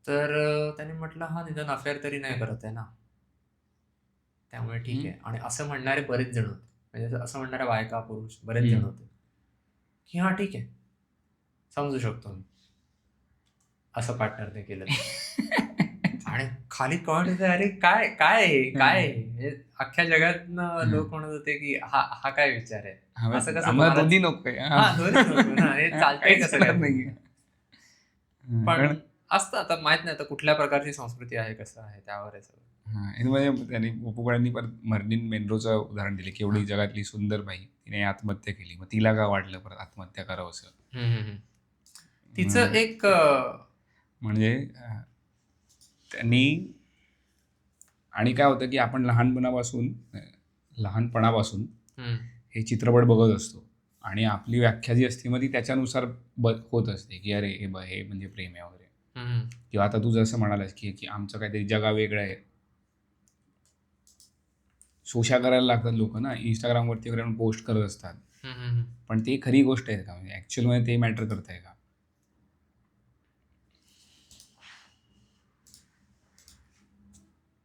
तर त्याने म्हटलं निदान अफेअर तरी नाही करत आहे ना, त्यामुळे ठीक आहे. आणि असं म्हणणारे बरेच जण होते, म्हणजे असं म्हणणाऱ्या बायका पुरुष बरेच जण होते की ठीक आहे, समजू शकतो मी असं पार्टनरने केलं. आणि खाली कमेंट होते, अरे काय काय आहे? अख्ख्या जगात लोक म्हणत होते की हा काय विचार आहे, असं कसं दोन्ही नको हे चालतंय कसं काय? पण असतं, आता माहित नाही आता कुठल्या प्रकारची संस्कृती आहे, कसं आहे, त्यावर आहे सगळं. म्हणजे त्यांनी उपगुळांनी परत मर्लिन मेनरोचं उदाहरण दिले की एवढी जगातली सुंदर बाई, तिने आत्महत्या केली, मग तिला का वाटलं परत आत्महत्या करावं असं? तिचं एक म्हणजे त्यांनी, आणि काय होतं की आपण लहानपणापासून हे चित्रपट बघत असतो आणि आपली व्याख्या जी असते मग ती त्याच्यानुसार होत असते की अरे हे म्हणजे प्रेम आहे वगैरे. किंवा आता तू जसं म्हणालास की आमचं काहीतरी जगा वेगळं आहे, सोशा करायला लागतात लोक ना, इंस्टाग्रामवरती वगैरे पोस्ट करत असतात, पण ते खरी गोष्ट आहे का? म्हणजे ऍक्च्युअल मध्ये ते मॅटर करत आहे का?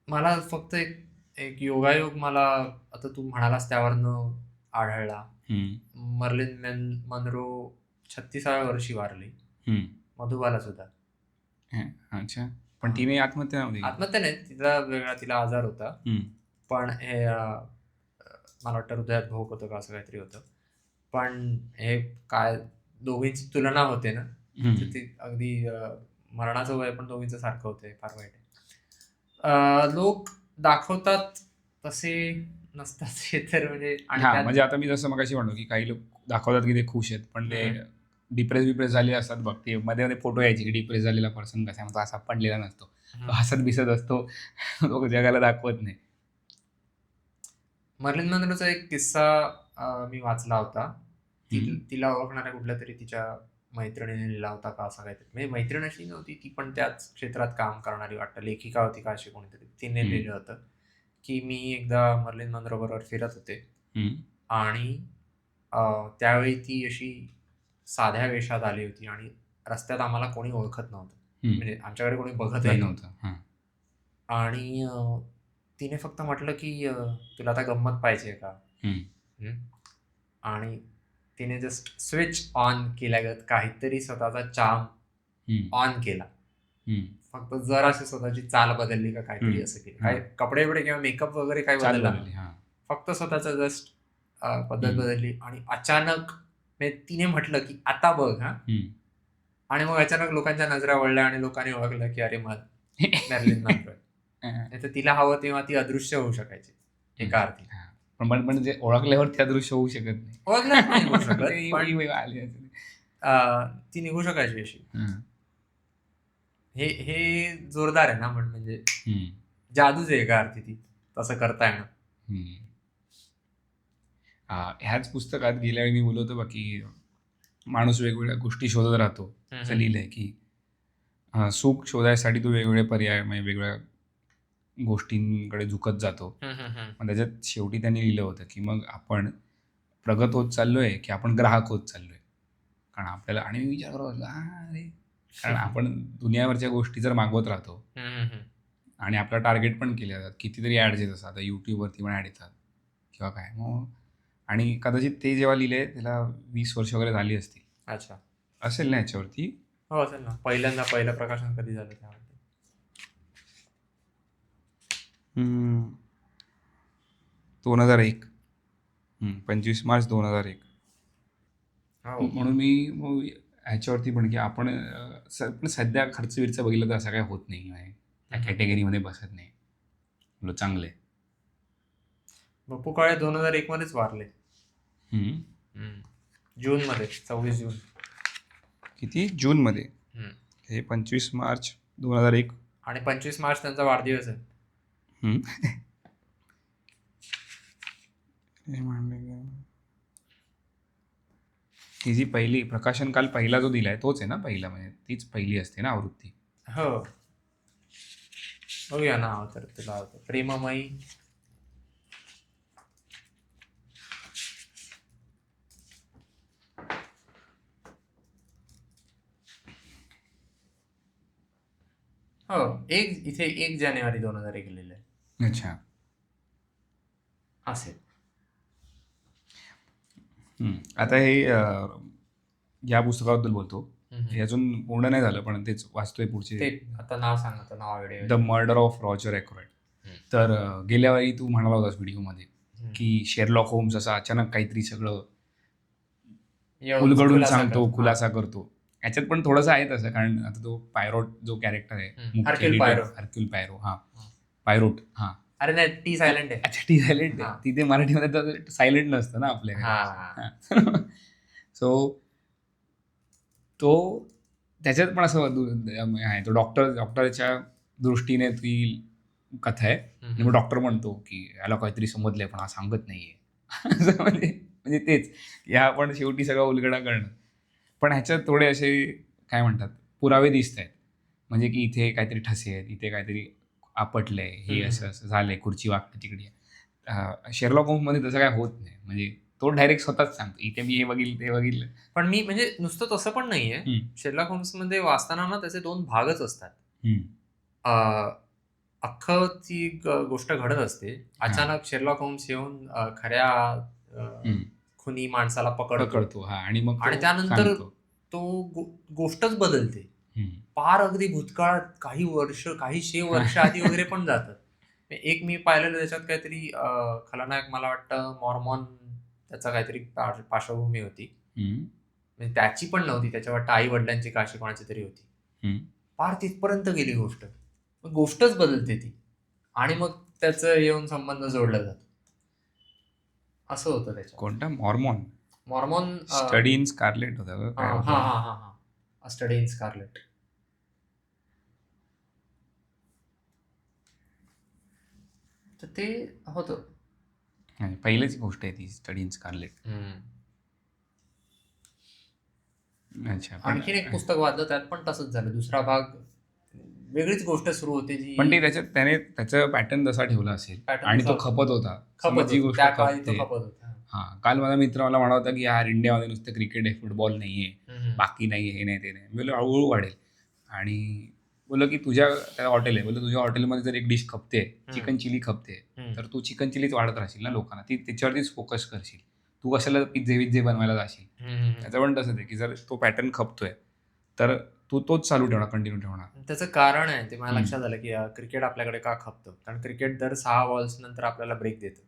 मला फक्त एक योगायोग मला आता तू म्हणालास त्यावरनं आढळला. मर्लिन मनरो 36व्या वर्षी वारली, मधुबाला सुद्धा. अच्छा, पण तिने आत्महत्या नाही, तिला आजार होता, पण हे मला वाटतं हृदयात भोग होतं का असं काहीतरी होतं. पण हे काय दोघींची तुलना होते ना, तर ती अगदी मरणाचं वय पण दोघींचं सारखं होतं, फार वाईट आहे. लोक दाखवतात तसे नसतात हे तर म्हणजे. आणि हा त्यात म्हणजे आता मी जसं मगाशी म्हणलो की काही लोक दाखवतात की ते खुश आहेत पण ते डिप्रेस झालेले असतात बघ. ते मध्ये मध्ये फोटो यायचे की डिप्रेस झालेला पर्सन कसा म्हणतो असा पडलेला नसतो, तो हसत बिसत असतो, तो जगाला दाखवत नाही. मर्लिन मनरोचा एक किस्सा मी वाचला होता. तिला ओळखणाऱ्या कुठल्या तरी तिच्या मैत्रिणीने लिहिला होता का असा काहीतरी. म्हणजे मैत्रीण अशी नव्हती ती, पण त्याच क्षेत्रात काम करणारी वाटतं, लेखिका होती का अशी कोणीतरी. तिने लिहिलं होतं की मी एकदा मर्लिन मनरो बरोबर फिरत होते आणि त्यावेळी ती अशी साध्या वेशात आली होती आणि रस्त्यात आम्हाला कोणी ओळखत नव्हतं, म्हणजे आमच्याकडे कोणी बघतही नव्हतं. आणि तिने फक्त म्हटलं की तुला आता गंमत पाहिजे का. आणि तिने जस्ट स्विच ऑन केल्यागत काहीतरी स्वतःचा चार्म ऑन केला. फक्त जराशी स्वतःची चाल बदलली का काहीतरी असं केलं. काय कपडे बिपडे किंवा मेकअप वगैरे काही बदलला नाही. फक्त स्वतःचा जस्ट पद्धत बदलली आणि अचानक म्हणजे तिने म्हटलं की आता बघ हा. आणि मग अचानक लोकांच्या नजरा वळल्या आणि लोकांनी ओळखलं की अरे मर्लिन मनरो आहे. नाही तर तिला हवं तेव्हा ती अदृश्य होऊ शकायची एका अर्थी. पण म्हणजे ओळखल्यावर त्या दृश्य होऊ शकत नाही. ओळखल्यावर नाही होऊ शकत पण आले ती निघू शकायची अशी. हे जोरदार आहे ना, म्हणजे जादूच आहे एका अर्थी ती तसं करता येणं. ह्याच पुस्तकात गेल्या वेळी मी बोललो होतो बाकी माणूस वेगवेगळ्या गोष्टी शोधत राहतो असं लिहिलंय की सुख शोधायसाठी तो वेगवेगळे पर्याय म्हणजे वेगवेगळ्या गोष्टींकडे झुकत जातो. मग त्याच्यात शेवटी त्यांनी लिहिलं होतं की मग आपण प्रगत होत चाललोय की आपण ग्राहक होत चाललोय. कारण आपल्याला आणि मी विचार करत अरे कारण आपण दुनियावरच्या गोष्टी जर मागवत राहतो आणि आपलं टार्गेट पण केले जातात, कितीतरी ॲड्स येत असतात, आता यूट्यूबवरती पण ॲड येतात किंवा काय. मग आणि कदाचित ते जेव्हा लिहिले त्याला 20 वर्ष वगैरे झाली असतील. अच्छा, असेल ना याच्यावरती. हो असेल ना. पहिलं प्रकाशन कधी झालं त्यामध्ये? 2001. 25 मार्च 2001. म्हणून मी मग ह्याच्यावरती पण की आपण पण सध्या खर्च विर्च बघितलं तर असं काय होत नाही, त्या कॅटेगरीमध्ये बसत नाही. बोलो चांगलं आहे. बापू काळे 2001 मध्येच वारले. जूनमध्ये, 26 जून. किती? जूनमध्ये. हे 25 मार्च 2001 आणि 25 मार्च त्यांचा वाढदिवस आहे. ही जी पहिली प्रकाशन काल पहिला जो दिलाय तोच आहे ना पहिला, म्हणजे तीच पहिली असते ना आवृत्ती. हो, बघूया नाव तर तुला होतं प्रेममयी. हो, इथे 1 जानेवारी 2001 लिहिलंय. अच्छा. असेल. आता हे या पुस्तकाबद्दल बोलतो. हे अजून पूर्ण नाही झालं पण तेच वाचतोय पुढचे. आता नाव सांगतो, नाव the murder of Roger Ackroyd. तर गेल्या वेळी तू म्हणाला होतास व्हिडिओमध्ये की शेरलॉक होम्स असा अचानक काहीतरी सगळं उलगडून सांगतो, खुलासा करतो. याच्यात पण थोडंसं आहे तसं, कारण आता तो पायरोट जो कॅरेक्टर आहे, हरक्यूल पायरो. पायरोट. अरे नाही, टी सायलेंट आहे. अच्छा, टी सायलेंट आहे. तिथे मराठीमध्ये तर सायलेंट नसतं ना आपल्याकडे. सो तो त्याच्यात पण असं आहे, तो डॉक्टरच्या दृष्टीने ती कथा आहे. मग डॉक्टर म्हणतो की याला काहीतरी समजलंय पण हा सांगत नाहीये. म्हणजे तेच या पण शेवटी सगळा उलगडा करणं. पण ह्याच्यात थोडे असे काय म्हणतात पुरावे दिसत आहेत, म्हणजे की इथे काहीतरी ठसे आहेत, इथे काहीतरी आपटलंय, हे असं झालंय, खुर्ची वागते तिकडे. शेरलॉक होम्समध्ये तसं काय होत नाही, म्हणजे तो डायरेक्ट स्वतःच सांगतो इथे मी हे बघितलं ते बघितलं. पण मी म्हणजे नुसतं तसं पण नाहीये. शेरलॉक होम्समध्ये वाचताना ना त्याचे 2 भागच असतात. अख्खं ती गोष्ट घडत असते, अचानक शेरलॉक होम्स येऊन खऱ्या खुनी माणसाला पकडतो आणि त्यानंतर तो गोष्टच बदलते. पार अगदी भूतकाळात काही वर्ष, काही 100 वर्ष आधी वगैरे पण जातात. एक मी पाहिलेलं त्याच्यात काहीतरी खलनायक, मला वाटतं मॉर्मॉन त्याचा काहीतरी पार्श्वभूमी होती. म्हणजे त्याची पण नव्हती, त्याच्या वाटतं आई वडिलांची काशी कोणाची तरी होती. पार तिथपर्यंत गेली गोष्ट, गोष्टच बदलते ती. आणि मग त्याचं येऊन संबंध जोडला जातो. असं होतं त्याच्यात. कोणता Mormon Mormon study in Scarlet होता का? काय हा होतं? हा हा हा स्टडी इन स्कारलेट. तर ते होतं. नाही, पहिलीच गोष्ट आहे ती स्टडी इन स्कारलेट. अच्छा. आणखीन एक पुस्तक वाचलं, त्यात पण तसंच झालं. दुसरा भाग वेगळीच गोष्ट सुरू होते जी पण ते त्याने त्याचा पॅटर्न तसा ठेवला असेल Pattern आणि तो तसा खपत होता. खपत जी होती. गोष्ट त्या काळी तो खपते. खपत होता. हा, काल माझा मित्र मला म्हणत होता की यार इंडियामध्ये नुसतं क्रिकेट आहे, फुटबॉल नाहीये, बाकी नाही, हे नाही, ते नाही. मी बोललो हळूहळू वाढेल. आणि बोललो की त्या हॉटेल आहे, बोललो तुझ्या हॉटेलमध्ये जर एक डिश खपते, चिकन चिली खपते, तर तू चिकन चिलीच वाढत राहशील ना लोकांना, त्याच्यावरतीच फोकस करशील. तू कशाला पिझ्झे बनवायला जाशील. त्याचं पण तसंच आहे की जर तो पॅटर्न खपतोय तर तू तोच चालू ठेवणार, कंटिन्यू ठेवणार. त्याचं कारण आहे ते मला लक्षात आलं की क्रिकेट आपल्याकडे का खपतं. कारण क्रिकेट दर 6 बॉल्स नंतर आपल्याला ब्रेक देतं.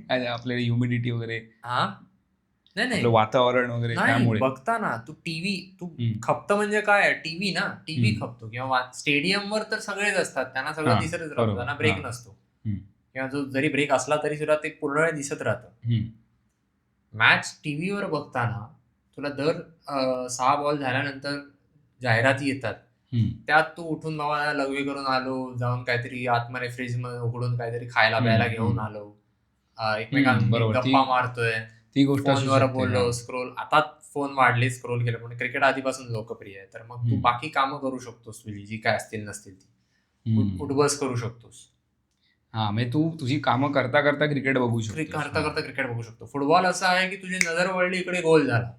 आपल्याला ह्युमिडिटी वगैरे, हा नाही आपलं वातावरण वगैरे नाही, त्यामुळे. बघताना तू खपतं म्हणजे काय, टीव्ही ना, टीव्ही खपतो. किंवा स्टेडियमवर तर सगळेच असतात, त्यांना सगळं दिसतच राहतं, त्यांना ब्रेक नसतो. किंवा जो जरी ब्रेक असला तरी सुद्धा ते पूर्ण वेळ दिसत राहतं. मॅच टीव्हीवर बघताना तुला दर 6 बॉल झाल्यानंतर जाहिराती येतात. त्यात तू उठून बाबा लघवी करून आलो, जाऊन काहीतरी आतमध्ये फ्रीज मध्ये उघडून काहीतरी खायला प्यायला घेऊन आलो, एकमेकांना गप्पा मारतोय, ती गोष्ट फोनवर बोललो, स्क्रोल. आता फोन वाढले, स्क्रोल केलं, पण क्रिकेट आधीपासून लोकप्रिय आहे. तर मग तू बाकी कामं करू शकतोस, तुझी जी काय असतील नसतील ती उठबस करू शकतोस. हा, म्हणजे तू तुझी कामं करता करता क्रिकेट बघू शकतो. करता करता क्रिकेट बघू शकतो. फुटबॉल असं आहे की तुझी नजर वळली, इकडे गोल झाला.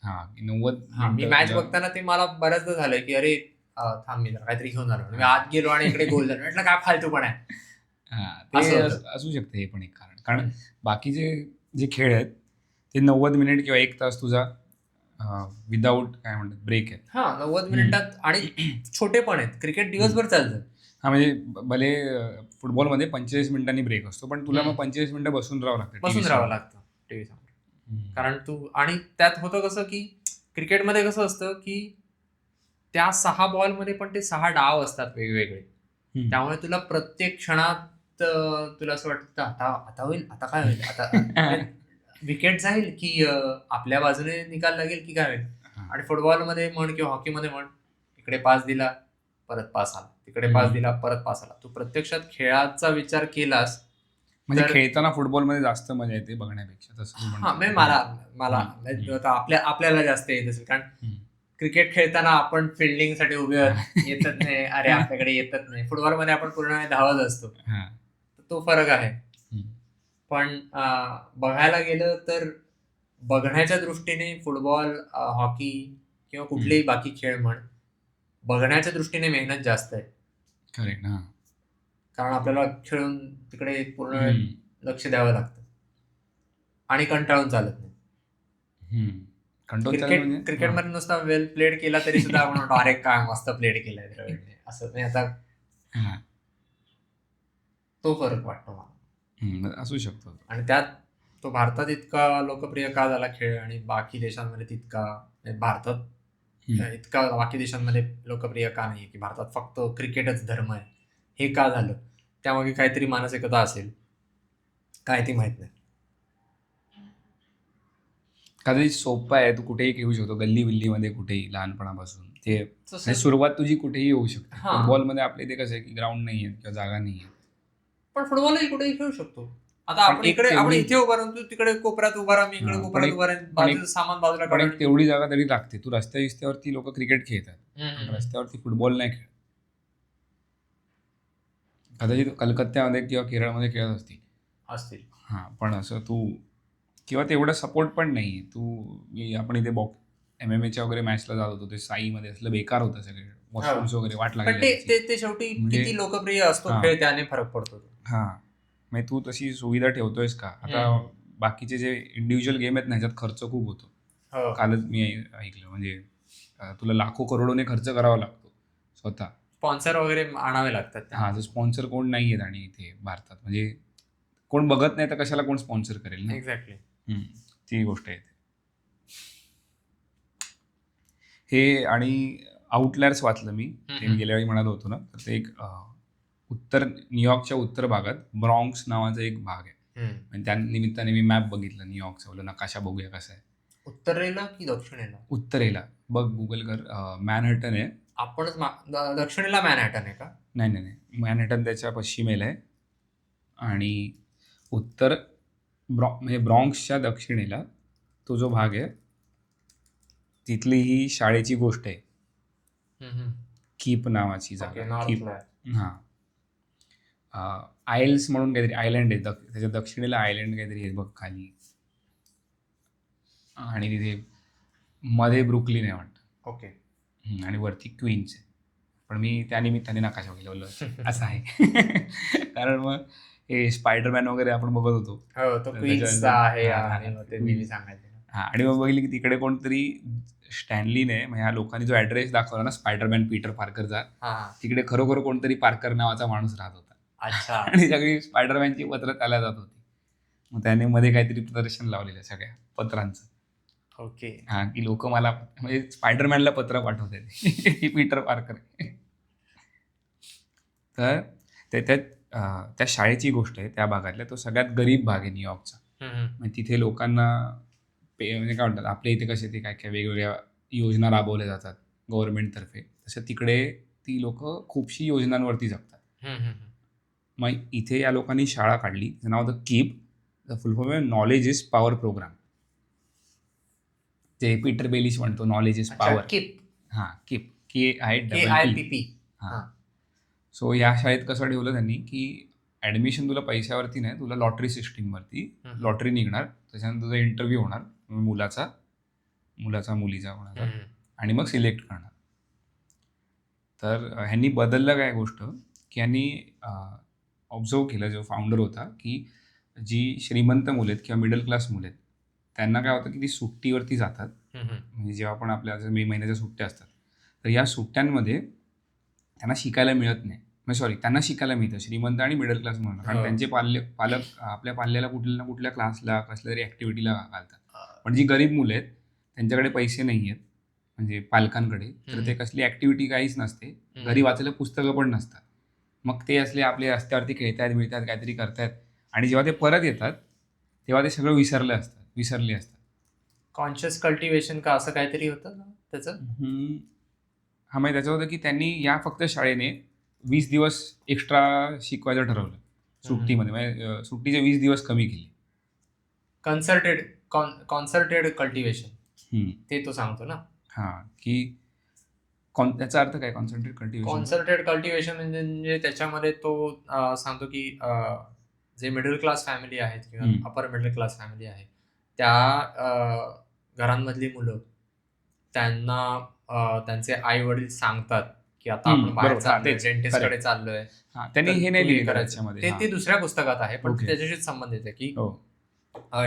हा, 90 मी मॅच बघताना ते मला बऱ्याचदा झालंय की अरे थांब, मी काहीतरी घेऊन आलो, मी आत गेलो आणि इकडे गोल झाला, म्हटलं काय फालतूपण आहे. ते असू शकते हे पण एक कारण बाकीचे जे खेळ आहेत ते 90 मिनिट किंवा 1 तास तुझा विदाऊट काय म्हणतात ब्रेक आहे. 90 मिनिटात, आणि छोटे पण आहेत. क्रिकेट दिवसभर चालतं. हा, म्हणजे भले फुटबॉलमध्ये 45 मिनिटांनी ब्रेक असतो, पण तुला मग 45 मिनिटं बसून राहावं लागतं टीव्ही समोर. कारण तू, आणि त्यात होतं कसं की क्रिकेटमध्ये कसं असतं की त्या 6 बॉलमध्ये पण ते 6 डाव असतात वेगवेगळे. त्यामुळे तुला प्रत्येक क्षणात तुला असं वाटतं आता होईल, आता काय होईल, आता विकेट जाईल की आपल्या बाजूने निकाल लागेल की काय होईल. आणि फुटबॉलमध्ये म्हण किंवा हॉकीमध्ये म्हण, इकडे पास दिला परत पास आला, तिकडे पास दिला परत पास आला. तू प्रत्यक्षात खेळाचा विचार केलास म्हणजे खेळताना फुटबॉलमध्ये जास्त मजा येते बघण्यापेक्षा, तसं. मला आपल्याला जास्त येत असेल, कारण क्रिकेट खेळताना आपण फिल्डिंगसाठी उभे येतच नाही, अरे आपल्याकडे येतच नाही. फुटबॉलमध्ये आपण पूर्ण वेळ धावत असतो, तो फरक आहे. पण बघायला गेलं तर बघण्याच्या दृष्टीने फुटबॉल, हॉकी किंवा कुठलेही बाकी खेळ म्हण, बघण्याच्या दृष्टीने मेहनत जास्त आहे. करेक्ट. हा, कारण आपल्याला खेळून तिकडे पूर्ण वेळ लक्ष द्यावं लागतं आणि कंटाळून चालत नाही. क्रिकेटमध्ये नुसता वेल प्लेड केला तरी सुद्धा आपण म्हणतो अरे काय मस्त प्लेड केलाय द्रविडने, असं नाही. आता तो फरक वाटतो मला. असू शकतो. आणि त्यात तो भारतात इतका लोकप्रिय का झाला खेळ आणि बाकी देशांमध्ये तितका, भारतात इतका बाकी देशांमध्ये लोकप्रिय का नाहीये, की भारतात फक्त क्रिकेटच धर्म आहे, हे का झालं? त्यामागे काहीतरी मानसिकता असेल, काय ती माहित नाही. कदाचित सोपं आहे, तू कुठेही खेळू शकतो, गल्ली बिल्लीमध्ये कुठेही लहानपणापासून. ते सुरुवात तुझी कुठेही होऊ शकते. फुटबॉलमध्ये आपल्या इथे कसं आहे की ग्राउंड नाहीये किंवा जागा नाहीये, पण फुटबॉलही कुठेही खेळू शकतो. आता आपण इथे उभा राहून, तू तिकडे कोपऱ्यात उभा राहा, मी इकडे कोपऱ्यात उभा राहीन, सामान बाजूला काढून. तेवढी जागा तरी लागते. तू रस्त्यावरती लोक क्रिकेट खेळतात, रस्त्यावरती फुटबॉल नाही खेळत. कदाचित कलकत्त्यामध्ये किंवा केरळमध्ये खेळत असतील. हा, पण असं तू किंवा तेवढा सपोर्ट पण नाही. आपण इथे MMA वगैरे मॅचला जात होतो, ते साईमध्ये असलं बेकार होतं, सगळे वॉशरूम्स वगैरे वाट लागली. ते शेवटी किती लोकप्रिय असतो खेळ, त्याने फरक पडतो. हा, म्हणजे तू तशी सुविधा ठेवतोयस का? आता बाकीचे जे इंडिव्हिज्युअल गेम आहेत ना, ह्याच्यात खर्च खूप होतो. कालच मी ऐकलं, म्हणजे तुला लाखो करोडोने खर्च करावा लागतो स्वतः. स्पॉन्सर वगैरे आणावे लागतात. हा, तर स्पॉन्सर कोण नाही आहेत आणि इथे भारतात, म्हणजे कोण बघत नाही तर कशाला कोण स्पॉन्सर करेल ना. एक्झॅक्टली, ती गोष्ट आहे. हे आणि आउटलायर्स वाचलं मी, ते मी गेल्या वेळी म्हणालो होतो ना, तर ते एक न्यूयॉर्कच्या उत्तर भागात ब्रॉन्क्स नावाचा एक भाग आहे. आणि त्या निमित्ताने मी मॅप बघितला न्यूयॉर्कचा, बोललो नकाशा बघूया कसा आहे. उत्तरेला की दक्षिणेला? उत्तरेला बघ, गुगल कर. मॅनहॅटन आहे. आपणच दक्षिणेला मॅनहॅटन आहे का? नाही, मॅनहॅटन त्याच्या पश्चिमेला आहे आणि उत्तर म्हणजे ब्रॉन्क्सच्या दक्षिणेला तो जो भाग आहे तिथली ही शाळेची गोष्ट आहे. कीप नावाची जागा. कीप. हां. आयल्स म्हणून काहीतरी आयलंड आहे, त्याच्या दक्षिणेला आयलंड काहीतरी आहे बघ खाली. आणि तिथे मध्ये ब्रुकलिन आहे वाटतं. ओके. आणि वरती क्वीन्स आहे. पण मी त्यानिमित्ताने नकाशा बघितला, असं आहे. कारण मग हे स्पायडरमॅन वगैरे आपण बघत होतो. तो क्वीन्सचा आहे आणि ते नेहमी सांगायचे. हां, आणि मग बघितलं की तिकडे कोणतरी स्टॅनलीने, म्हणजे ह्या लोकांनी जो ॲड्रेस दाखवला ना स्पायडरमॅन पीटर पार्करचा, तिकडे खरोखर कोणतरी पार्कर नावाचा माणूस राहत होता. अच्छा. आणि सगळी स्पायडरमॅनची पत्र त्याला जात होती. मग त्याने मध्ये काहीतरी प्रदर्शन लावलेलं सगळ्या पत्रांचं. ओके. हां, की लोक मला म्हणजे स्पायडरमॅनला पत्र पाठवत आहेत की पीटर पार्कर. तर त्या शाळेची गोष्ट आहे, त्या भागातल्या तो सगळ्यात गरीब भाग आहे न्यूयॉर्कचा. म्हणजे तिथे लोकांना म्हणजे काय म्हणतात, आपल्या इथे कसे ते काय काय वेगवेगळ्या योजना राबवल्या जातात गव्हर्नमेंटतर्फे, तसं तिकडे ती लोक खूपशी योजनांवरती जगतात. मग इथे या लोकांनी शाळा काढली, तिचं नाव the keep. The full form आहे नॉलेज इज पॉवर प्रोग्राम. ते पीटर बेलिश म्हणतो नॉलेज इज पॉवर. कीप. हां, कीप. KIPP. हां. सो या शाळेत कसं ठेवलं त्यांनी की ॲडमिशन तुला पैशावरती नाही, तुला लॉटरी सिस्टीमवरती. लॉटरी निघणार, त्याच्यानंतर तुझा इंटरव्ह्यू होणार मुलीचा कोणाचा, आणि मग सिलेक्ट करणार. तर ह्यांनी बदललं काय गोष्ट की ह्यांनी ऑब्झर्व केलं, जो फाउंडर होता, की जी श्रीमंत मुलं आहेत किंवा मिडल क्लास मुलं आहेत त्यांना काय होतं की ती सुट्टीवरती जातात. म्हणजे जेव्हा पण आपल्या मे महिन्याच्या सुट्ट्या असतात, तर या सुट्ट्यांमध्ये त्यांना शिकायला मिळत नाही. त्यांना शिकायला मिळतं श्रीमंत आणि मिडल क्लास म्हणून, कारण त्यांचे पालक आपल्या पाल्याला कुठल्या ना कुठल्या क्लासला कसल्या तरी ॲक्टिव्हिटीला घालतात. पण जी गरीब मुलं आहेत त्यांच्याकडे पैसे नाही आहेत म्हणजे पालकांकडे, तर ते कसली ॲक्टिव्हिटी काहीच नसते, घरी वाचायला पुस्तकं पण नसतात. मग ते असले आपले रस्त्यावरती खेळतायत मिळतात काहीतरी करतायत, आणि जेव्हा ते परत येतात तेव्हा ते सगळं विसरले असतात. कॉन्शियस कल्टिवेशन का असं काहीतरी होतं ना त्याचं. हा, म्हणजे त्याचं होतं की त्यांनी या फक्त शाळेने 20 दिवस एक्स्ट्रा शिकवायचं ठरवलं सुट्टीमध्ये. म्हणजे सुट्टीचे 20 दिवस कमी केले. कॉन्सर्टेड कल्टिवेशन ते तो सांगतो ना. हां, की त्याचा अर्थ काय कॉन्सन्ट्रेट कल्टिवेशन? कॉन्सन्ट्रेट कल्टिवेशन म्हणजे त्याच्यामध्ये तो सांगतो की जे मिडल क्लास फॅमिली आहेत किंवा अपर मिडल क्लास फॅमिली आहे त्या घरांमधली मुलं त्यांना त्यांचे आई वडील सांगतात की आता आपण बाहेर चाललोय, डेंटिस्टकडे चाललोय. त्यांनी हे नाही लिहिलं त्याच्यामध्ये. ते दुसऱ्या पुस्तकात आहे, पण त्याच्याशीच संबंधित आहे की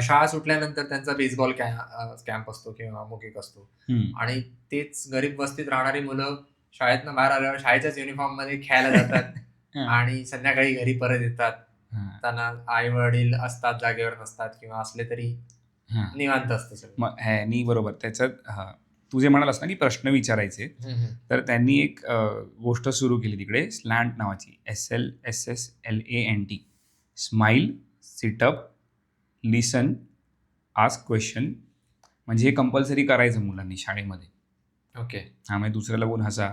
शाळा सुटल्यानंतर त्यांचा बेसबॉल कॅम्प असतो किंवा अमुक एक असतो, आणि तेच गरीब वस्तीत राहणारी मुलं शाळेतनं बाहेर आल्यावर शाळेच्याच युनिफॉर्म मध्ये खेळायला जातात आणि संध्याकाळी घरी परत येतात. त्यांना आई वडील असतात, जागेवर नसतात, किंवा असले तरी निवांत असतं. बरोबर. त्याच्यात तू जे म्हणालास ना की प्रश्न विचारायचे, तर त्यांनी एक गोष्ट सुरू केली तिकडे, स्लॅन्ट नावाची, SLANT. Smile, sit-up, listen, ask question. म्हणजे हे कंपल्सरी करायचं मुलांनी शाळेमध्ये. ओके. हां, म्हणजे दुसऱ्याला बोलून हसा,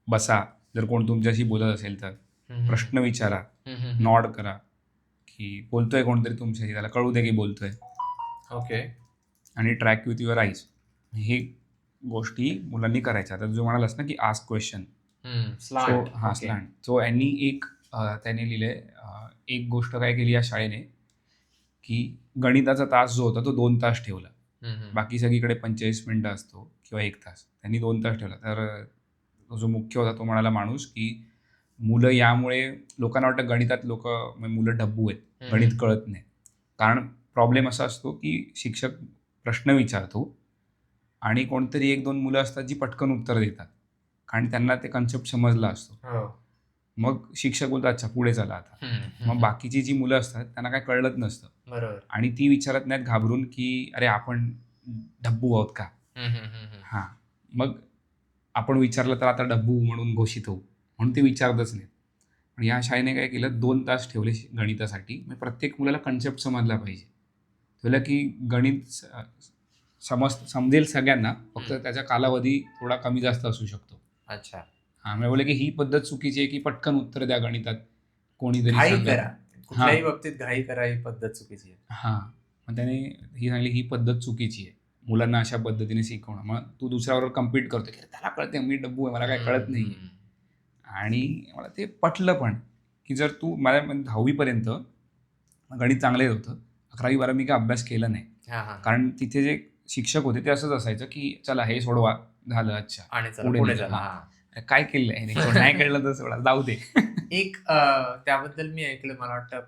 बसा, जर कोण तुमच्याशी बोलत असेल तर प्रश्न विचारा, नॉड करा की बोलतोय कोणतरी तुमच्याशी, त्याला कळू दे की बोलतोय. ओके. आणि ट्रॅक विथ युअर आईज. हे गोष्टी मुलांनी करायच्या. आता जो म्हणालास ना की आस्क क्वेश्चन, स्लॅन्ट. सो यांनी त्याने लिहिलंय एक गोष्ट काय केली या शाळेने, की गणिताचा तास जो होता तो 2 तास ठेवला. बाकी सगळीकडे 45 मिनिटं असतो किंवा 1 तास, त्यांनी 2 तास ठेवला. तर जो मुख्य होता तो म्हणाला माणूस की मुलं यामुळे, लोकांना वाटतं गणितात मुलं डब्बू आहेत, गणित कळत नाही. कारण प्रॉब्लेम असा असतो की शिक्षक प्रश्न विचारतो आणि कोणतरी 1-2 मुलं असतात जी पटकन उत्तर देतात, कारण त्यांना ते कन्सेप्ट समजला असतो. मग शिक्षक बोलतात अच्छा पुढे चला आता. मग बाकीची जी मुलं असतात त्यांना काय कळत नसतं. बरोबर. आणि ती विचारत नाहीत घाबरून की अरे आपण डब्बू आहोत का. हां, मग आपण विचारलं तर आता डब्बू म्हणून घोषित होऊ, म्हणून ते विचारतच नाहीत. पण या शाळेने काय केलं, 2 तास ठेवले गणितासाठी. मग प्रत्येक मुलाला कन्सेप्ट समजला पाहिजे. ठेवलं की गणित समजेल सगळ्यांना, फक्त त्याचा कालावधी थोडा कमी जास्त असू शकतो. अच्छा. हां, मी बोलले की ही पद्धत चुकीची आहे, की पटकन उत्तर द्या गणितात. कोणीतरी घाई सांगा. करा, कुठल्याही बाबतीत घाई करा, ही पद्धत चुकीची आहे. हां, मग त्याने ही सांगली ही पद्धत चुकीची आहे. मुलांना अशा पद्धतीने शिकवणं. मग तू दुसऱ्याबरोबर कम्पीट करतो, की त्याला कळते, मी डब्बू आहे, मला काय कळत नाही. आणि मला ते पटलं पण, की जर तू मला 10वी गणित चांगलं येत होतं. 11वी-12वी मी काय अभ्यास केला नाही. कारण तिथे जे शिक्षक होते ते असंच असायचं, की चला हे सोडवा, झालं, अच्छा. आणि पुढे पुढे निघा. चला. काय केलं आहे नाही कळलं तर सोडा, जाऊ दे. एक त्याबद्दल मी ऐकलं, मला वाटतं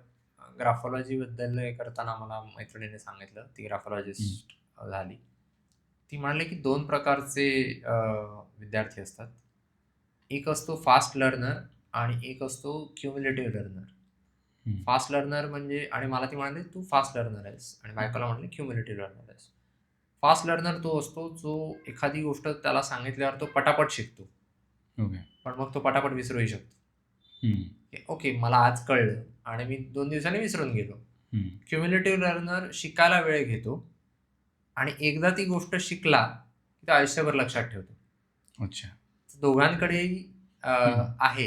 ग्राफॉलॉजी बद्दल हे करताना मला मैत्रिणीने सांगितलं, ती ग्राफॉलॉजिस्ट झाली. ती म्हणाली की 2 प्रकारचे विद्यार्थी असतात. एक असतो फास्ट लर्नर आणि एक असतो क्युम्युलेटिव्ह लर्नर. फास्ट लर्नर म्हणजे, आणि मला ती म्हणाली तू फास्ट लर्नर आहेस, आणि बायकोला म्हणले क्युम्युलेटिव्ह लर्नर आहेस. फास्ट लर्नर तो असतो जो एखादी गोष्ट त्याला सांगितल्यावर तो पटापट शिकतो, ओके. पण मग तो पटापट विसरूही शकतो. ओके, मला आज कळलं आणि मी 2 दिवसांनी विसरून गेलो. क्युम्युलेटिव्ह लर्नर शिकायला वेळ घेतो आणि एकदा ती गोष्ट शिकला की तो आयुष्यभर लक्षात ठेवतो. अच्छा. दोघांकडेही आहे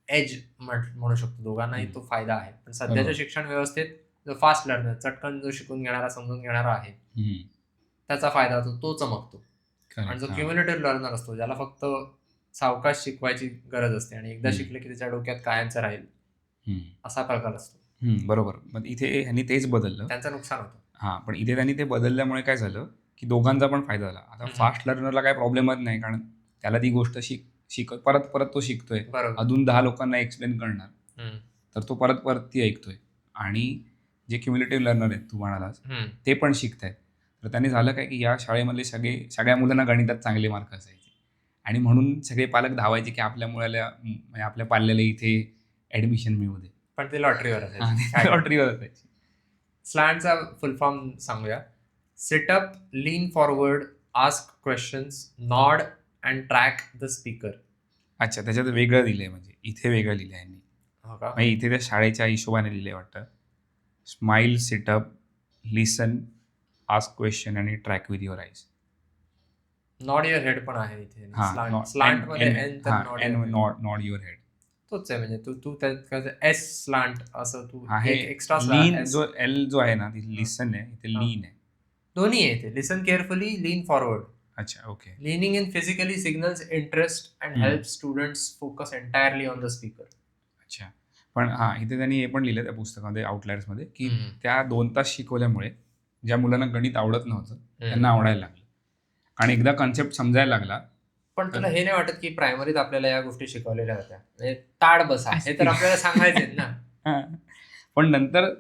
एज म्हणू शकतो, दोघांनाही तो फायदा आहे. पण सध्याच्या शिक्षण व्यवस्थेत जो फास्ट लर्नर, चटकन जो शिकून घेणारा, समजून घेणारा आहे, त्याचा फायदा होतो, तो चमकतो. आणि जो क्युम्युलेटिव्ह लर्नर असतो, ज्याला फक्त सावकाश शिकवायची गरज असते आणि एकदा शिकले की त्याच्या डोक्यात कायमचं राहील, असा प्रकार असतो. बरोबर. मग इथे ह्यांनी तेच बदललं, त्यांचं नुकसान होतं. हां, पण इथे त्यांनी ते बदलल्यामुळे काय झालं, की दोघांचा पण फायदा झाला. आता फास्ट लर्नरला काही प्रॉब्लेमच नाही, कारण त्याला ती गोष्ट परत परत तो शिकतोय. अजून 10 लोकांना एक्सप्लेन करणार, तर तो परत परत ती ऐकतोय. आणि जे क्युम्युलेटिव्ह लर्नर आहेत तू म्हणालास, ते पण शिकतायत. तर त्यांनी झालं काय, की या शाळेमधले सगळ्या मुलांना गणितात चांगले मार्क असायचे, आणि म्हणून सगळे पालक धावायचे की आपल्या म्हणजे आपल्या पाल्याला इथे ॲडमिशन मिळू दे. पण ते लॉटरीवर लॉटरीवर असायची. स्लॅन्टचा फुल फॉर्म सांगूया. Sit up, lean forward, ask questions, nod and track the speaker. अच्छा, त्याच्यात वेगळं लिहिलंय, म्हणजे इथे वेगळं लिहिलंय यांनी. म्हणजे इथे त्या शाळेच्या हिशोबाने लिहिलंय वाटतं. Smile, sit up, listen, ask question आणि track with your eyes. Nod your head पण आहे इथे. स्लांट नॉड युअर हेड तोच आहे, म्हणजे तू एस स्लांट असं तू एक्स्ट्रा लीन, जो एल जो आहे ना, लिसन आहे, इथे लीन आहे. दोन्ही आहे इथे. लिसन केअरफुली, लीन फॉरवर्ड. अच्छा, okay. Leaning in physically signals interest and helps students focus entirely on the speaker. अच्छा, पण हां, इथे त्यांनी हे पण लिहिलं त्या पुस्तकामध्ये, आउटलायर्समध्ये, की त्या 2 तास शिकवल्यामुळे ज्या मुलांना गणित आवडत नव्हतं त्यांना आवडायला लागलं, आणि एकदा कन्सेप्ट समजायला लागला. पण तुला हे नाही वाटत की प्रायमरीत आपल्याला या गोष्टी शिकवलेल्या होत्या, म्हणजे ताड बसा हे तर आपल्याला सांगायचे ना. पण नंतर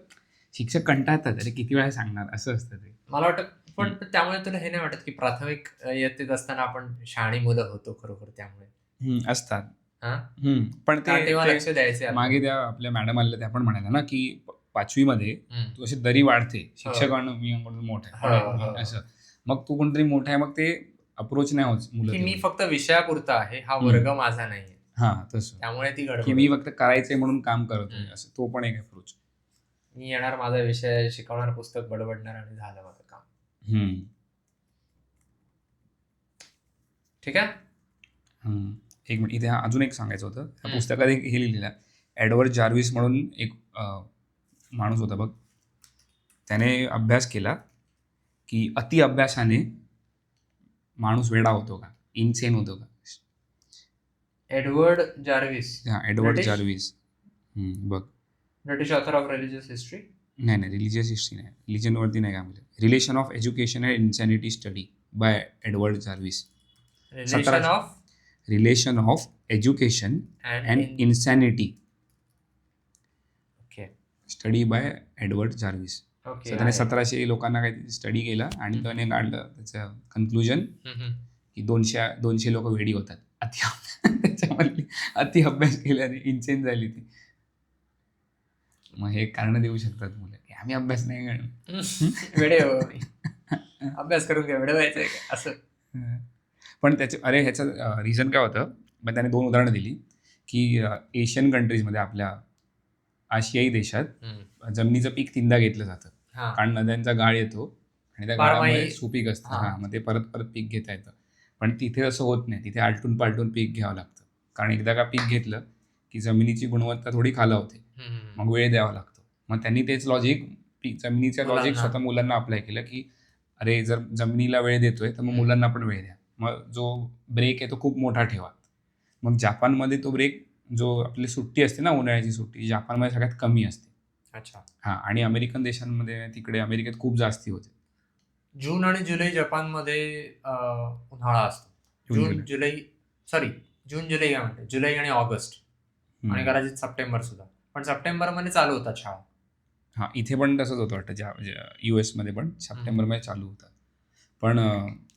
शिक्षक कंटाळतात, अरे किती वेळा सांगणार, असं असतं ते. मला वाटतं. पण त्यामुळे तुला हे नाही वाटत की प्राथमिक इयत्तेत असताना आपण शहाणी मुलं होतो खरोखर, त्यामुळे असतात. पण ते लक्ष द्यायचे. मागे त्या आपल्या मॅडम आलेल्या, त्या पण म्हणाल्या ना, की 5वी तू अशी दरी वाढते, शिक्षकांना मी मोठा आहे असं, मग तू कोणतरी मोठा आहे, मग ते अप्रोच नाही होत मुलं, की मी फक्त विषयापुरता आहे, हा वर्ग माझा नाहीये. तसं त्यामुळे ती गडबड, की मी फक्त करायचंय म्हणून काम करतोय, असं तो पण एक अप्रोच. मी येणार, माझा विषय शिकवणार, पुस्तक बडबडणार आणि झालं माझं काम. ठीक आहे. एक मिनिट, इथे अजून एक सांगायचं होतं. त्या पुस्तकात एक हे लिहिलेलं आहे, एडवर्ड जार्विस म्हणून एक माणूस होता बघ. त्याने अभ्यास केला की अति अभ्यासाने माणूस वेडा होतो का, इन्सेन होतो का. Edward Jarvis. Edward Jarvis. बघ, British author of religious history. नाही, रिलिजियस हिस्ट्री नाही, रिलिजनवरती नाही का, म्हणजे relation of education and insanity study by Edward Jarvis. Relation of education and insanity study by Edward Jarvis. त्याने 1700 लोकांना काही स्टडी केला आणि त्याने काढलं त्याचं कन्क्लुजन की 200 लोक वेडी होतात त्याच्यामध्ये अति अभ्यास केल्याने, इन्सेन झाली ती. मग हे कारण देऊ शकतात मुलं की आम्ही अभ्यास नाही करणार, वेडे अभ्यास करून काय वेडे व्हायचंय असं. पण ह्याचं रिझन काय होतं, मग त्याने 2 उदाहरणं दिली की एशियन कंट्रीजमध्ये आपल्या आशियाई देशात जमिनीचं पीक 3दा घेतलं जातं. कारण नद्यांचा गाळ येतो आणि त्या गाळामुळे सुपीक असतं. मग ते परत परत पीक घेता येतं. पण तिथे असं होत नाही. तिथे आलटून पालटून पीक घ्यावं लागतं. कारण एकदा का पीक घेतलं की जमिनीची गुणवत्ता थोडी खालावते. मग वेळ द्यावा लागतो. मग त्यांनी तेच लॉजिक जमिनीचं लॉजिक स्वतः मुलांना अप्लाय केलं की अरे जर जमिनीला वेळ देतोय तर मग मुलांना पण वेळ द्या. मग जो ब्रेक आहे तो खूप मोठा ठेवा. मग जपानमध्ये तो ब्रेक जो आपली सुट्टी असते ना, उन्हाळ्याची सुट्टी, जपानमध्ये सगळ्यात कमी असते. अच्छा. आणि अमेरिकन देशांमध्ये तिकडे अमेरिकेत खूप जास्ती होते. जून आणि जुलै जपानमध्ये उन्हाळा असतो. जून जुलै काय म्हणते, जुलै आणि ऑगस्ट आणि कदाचित सप्टेंबर सुद्धा. पण सप्टेंबरमध्ये चालू होतात शाळा. इथे पण तसंच होतं वाटतं. US मध्ये पण सप्टेंबरमध्ये चालू होतात. पण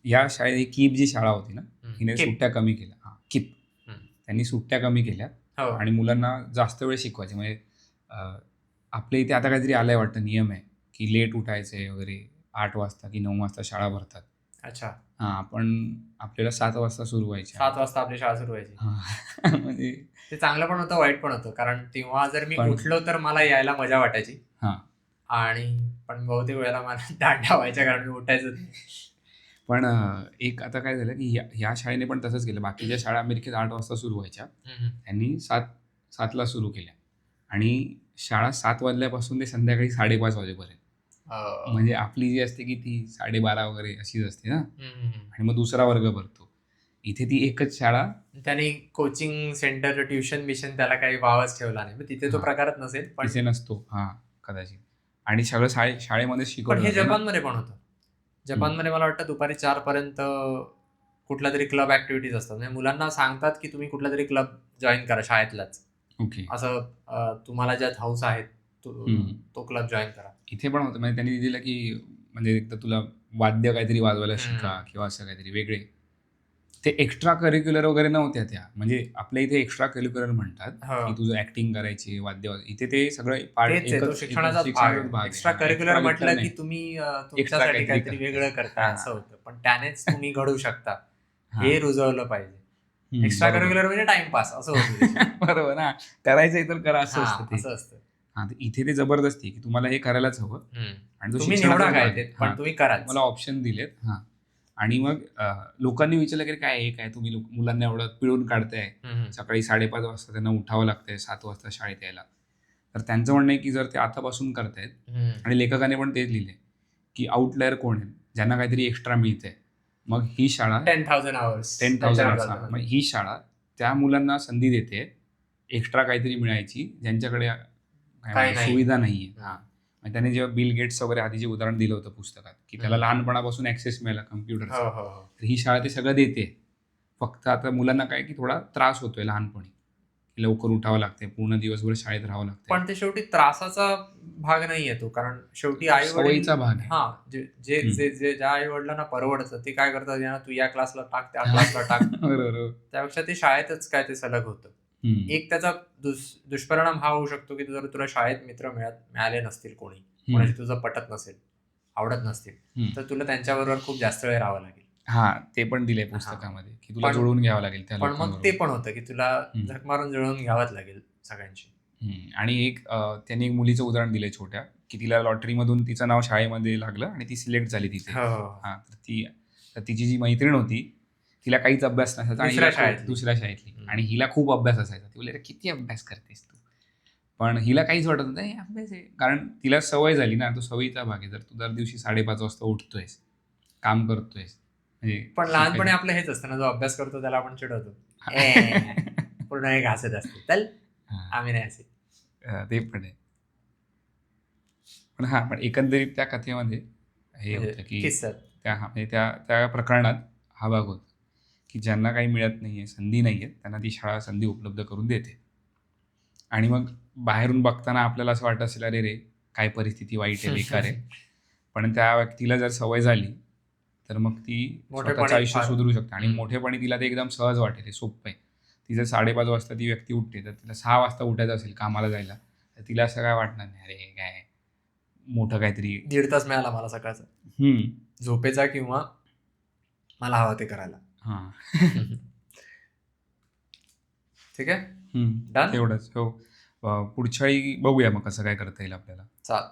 या शाळेत ही कीप जी शाळा होती ना, हिने सुट्ट्या कमी केल्या. कीप त्यांनी सुट्ट्या कमी केल्या आणि मुलांना जास्त वेळ शिकवायचे. म्हणजे आपल्या इथे आता काहीतरी आलंय वाटतं, नियम आहे की लेट उठायचे वगैरे, 8 वाजता की 9 वाजता शाळा भरतात. अच्छा. पण आपल्याला 7 वाजता सुरू व्हायची. 7 वाजता आपली शाळा सुरू व्हायची. म्हणजे ते चांगलं पण होतं, वाईट पण होतं. कारण तेव्हा जर मी उठलो तर मला यायला मजा वाटायची. पण बहुतेक वेळेला मला दांड्या व्हायच्या कारण मी उठायचं. पण एक आता काय झालं की ह्या शाळेने पण तसंच केलं. बाकीच्या शाळा अमेरिकेत 8 वाजता सुरू व्हायच्या. त्यांनी 7ला सुरू केल्या आणि शाळा 7 वाजल्यापासून ते संध्याकाळी 5:30 वाजेपर्यंत. म्हणजे आपली जी असते की ती 12:30 वगैरे अशीच असते ना, आणि मग दुसरा वर्ग भरतो. इथे ती एकच शाळा. त्यांनी कोचिंग सेंटर, ट्युशन मिशन त्याला काही वावच ठेवला नाही. तिथे तो प्रकारच नसेल, पण तिथे नसतो. कदाचित. आणि सगळं शाळेमध्ये शिकवलं. पण हे जपानमध्ये पण होतं. जपानमध्ये मला वाटतं दुपारी 4 पर्यंत कुठला तरी क्लब ऍक्टिव्हिटीज असतात. म्हणजे मुलांना सांगतात की तुम्ही कुठला तरी क्लब जॉईन करा शाळेतलाच. असं तुम्हाला ज्यात हाऊस आहे तो क्लब जॉईन करा. इथे पण होतं. म्हणजे त्यांनी दिलं की म्हणजे एकदा तुला वाद्य काहीतरी वाजवायला शिका किंवा असं काहीतरी वेगळे. ते एक्स्ट्रा करिक्युलर वगैरे नव्हत्या त्या. म्हणजे आपल्या इथे एक्स्ट्रा करिक्युलर म्हणतात की तुझं ऍक्टिंग करायची, वाद्य. इथे ते सगळं शिक्षणाचाच भाग. एक्स्ट्रा करिक्युलर म्हटलं की तुम्ही तुमच्यासाठी काहीतरी वेगळं करता असं होतं. पण त्यानेच तुम्ही घडू शकता हे रुजवलं पाहिजे. एक्स्ट्रा करिक्युलर म्हणजे टाइमपास असं होतं. बरोबर ना, करायचंय तर करा असं असतं. इथे ते जबरदस्ती की तुम्हाला हे करायलाच हवं आणि तुम्ही निवडा काय, पण तुम्ही करा. मला ऑप्शन दिलेत. आणि मग लोकांनी विचारलं की काय हे काय तुम्ही मुलांना एवढं पिळून काढताय, सकाळी 5:30 वाजता त्यांना उठावं लागतंय, 7 वाजता शाळेत यायला. तर त्यांचं म्हणणं आहे की जर ते आतापासून करतायत, आणि लेखकाने पण तेच लिहिले की आउटलायर कोण आहे, ज्यांना काहीतरी एक्स्ट्रा मिळतंय, मग ही शाळा 10,000 आवर्स. मग ही शाळा त्या मुलांना संधी देते एक्स्ट्रा काहीतरी मिळायची ज्यांच्याकडे सुविधा नाहीये. त्याने जेव्हा बिल गेट्स वगैरे आधीचे उदाहरण दिलं होतं पुस्तकात की त्याला लहानपणापासून ऍक्सेस मिळाला कम्प्युटरचा, तर ही शाळा ते सगळं देते. फक्त आता मुलांना काय की थोडा त्रास होतोय लहानपणी, लवकर उठावं लागते, पूर्ण दिवसभर शाळेत राहावं लागतं. पण ते शेवटी त्रासाचा भाग नाही येतो, कारण शेवटी आई सवयीचा भाग आहे. जे ज्या आई वडिलांना परवडतं ते काय करतात, तू या क्लासला टाक, त्या क्लासला टाक. बरोबर. त्यापेक्षा ते शाळेतच काय ते सलग होतं. एक त्याचा दुष्परिणाम हा होऊ शकतो की जर तुला शाळेत मित्र मिळाले नसतील, कोणाशी तुझं पटत नसेल, आवडत नसतील, तर तुला त्यांच्याबरोबर खूप जास्त वेळ राहावं लागेल. ते पण दिलंय पुस्तकामध्ये की तुला जुळवून घ्यावं लागेल. पण मग ते पण होतं की तुला झक मारून जुळवून घ्यावंच लागेल सगळ्यांशी. आणि त्यांनी एक मुलीचं उदाहरण दिलंय छोट्या, की तिला लॉटरीमधून तिचं नाव शाळेमध्ये लागलं आणि ती सिलेक्ट झाली तिथे. तर तिची जी मैत्रीण होती तिला काहीच अभ्यास नसायचा, दुसऱ्या शाळेतली, आणि हिला खूप अभ्यास असायचा. ती बोलले किती अभ्यास करतेस तू, पण हिला काहीच वाटत नव्हतं अभ्यास आहे, कारण तिला सवय झाली ना, तो सवयीचा भाग आहे. जर तू दर दिवशी 5:30 वाजता उठतोयस, काम करतोयस, पण लहानपणी आपलं हेच असतं ना, जो अभ्यास करतो त्याला आपण चिडवतो, पूर्ण एक हसत असते, चल आम्ही नाही हसत. ते पण आहे. पण एकंदरीत त्या कथेमध्ये हे होतं की त्या प्रकरणात हा भाग होता की ज्यांना काही मिळत नाहीये, संधी नाहीये, त्यांना ती शाळा संधी उपलब्ध करून देते. आणि मग बाहेरून बघताना आपल्याला असं वाटत असेल, अरे रे काय परिस्थिती वाईट आहे, बेकार आहे. पण त्या व्यक्तीला जर सवय झाली तर मग ती स्वतःचं आयुष्य सुधरू शकते. आणि मोठेपणी तिला ते एकदम सहज वाटेल, सोपं आहे. ती जर 5:30 वाजता ती व्यक्ती उठते, तर तिला 6 वाजता उठायचं असेल कामाला जायला, तर तिला असं काय वाटणार नाही, अरे काय मोठं काहीतरी 1.5 तास मिळाला मला सकाळचा झोपेचा, किंवा मला हवा ते करायला. हां ठीक आहे. Done? एवढंच. हो. पुढच्या वेळी बघूया मग कसं काय करता येईल आपल्याला. चाल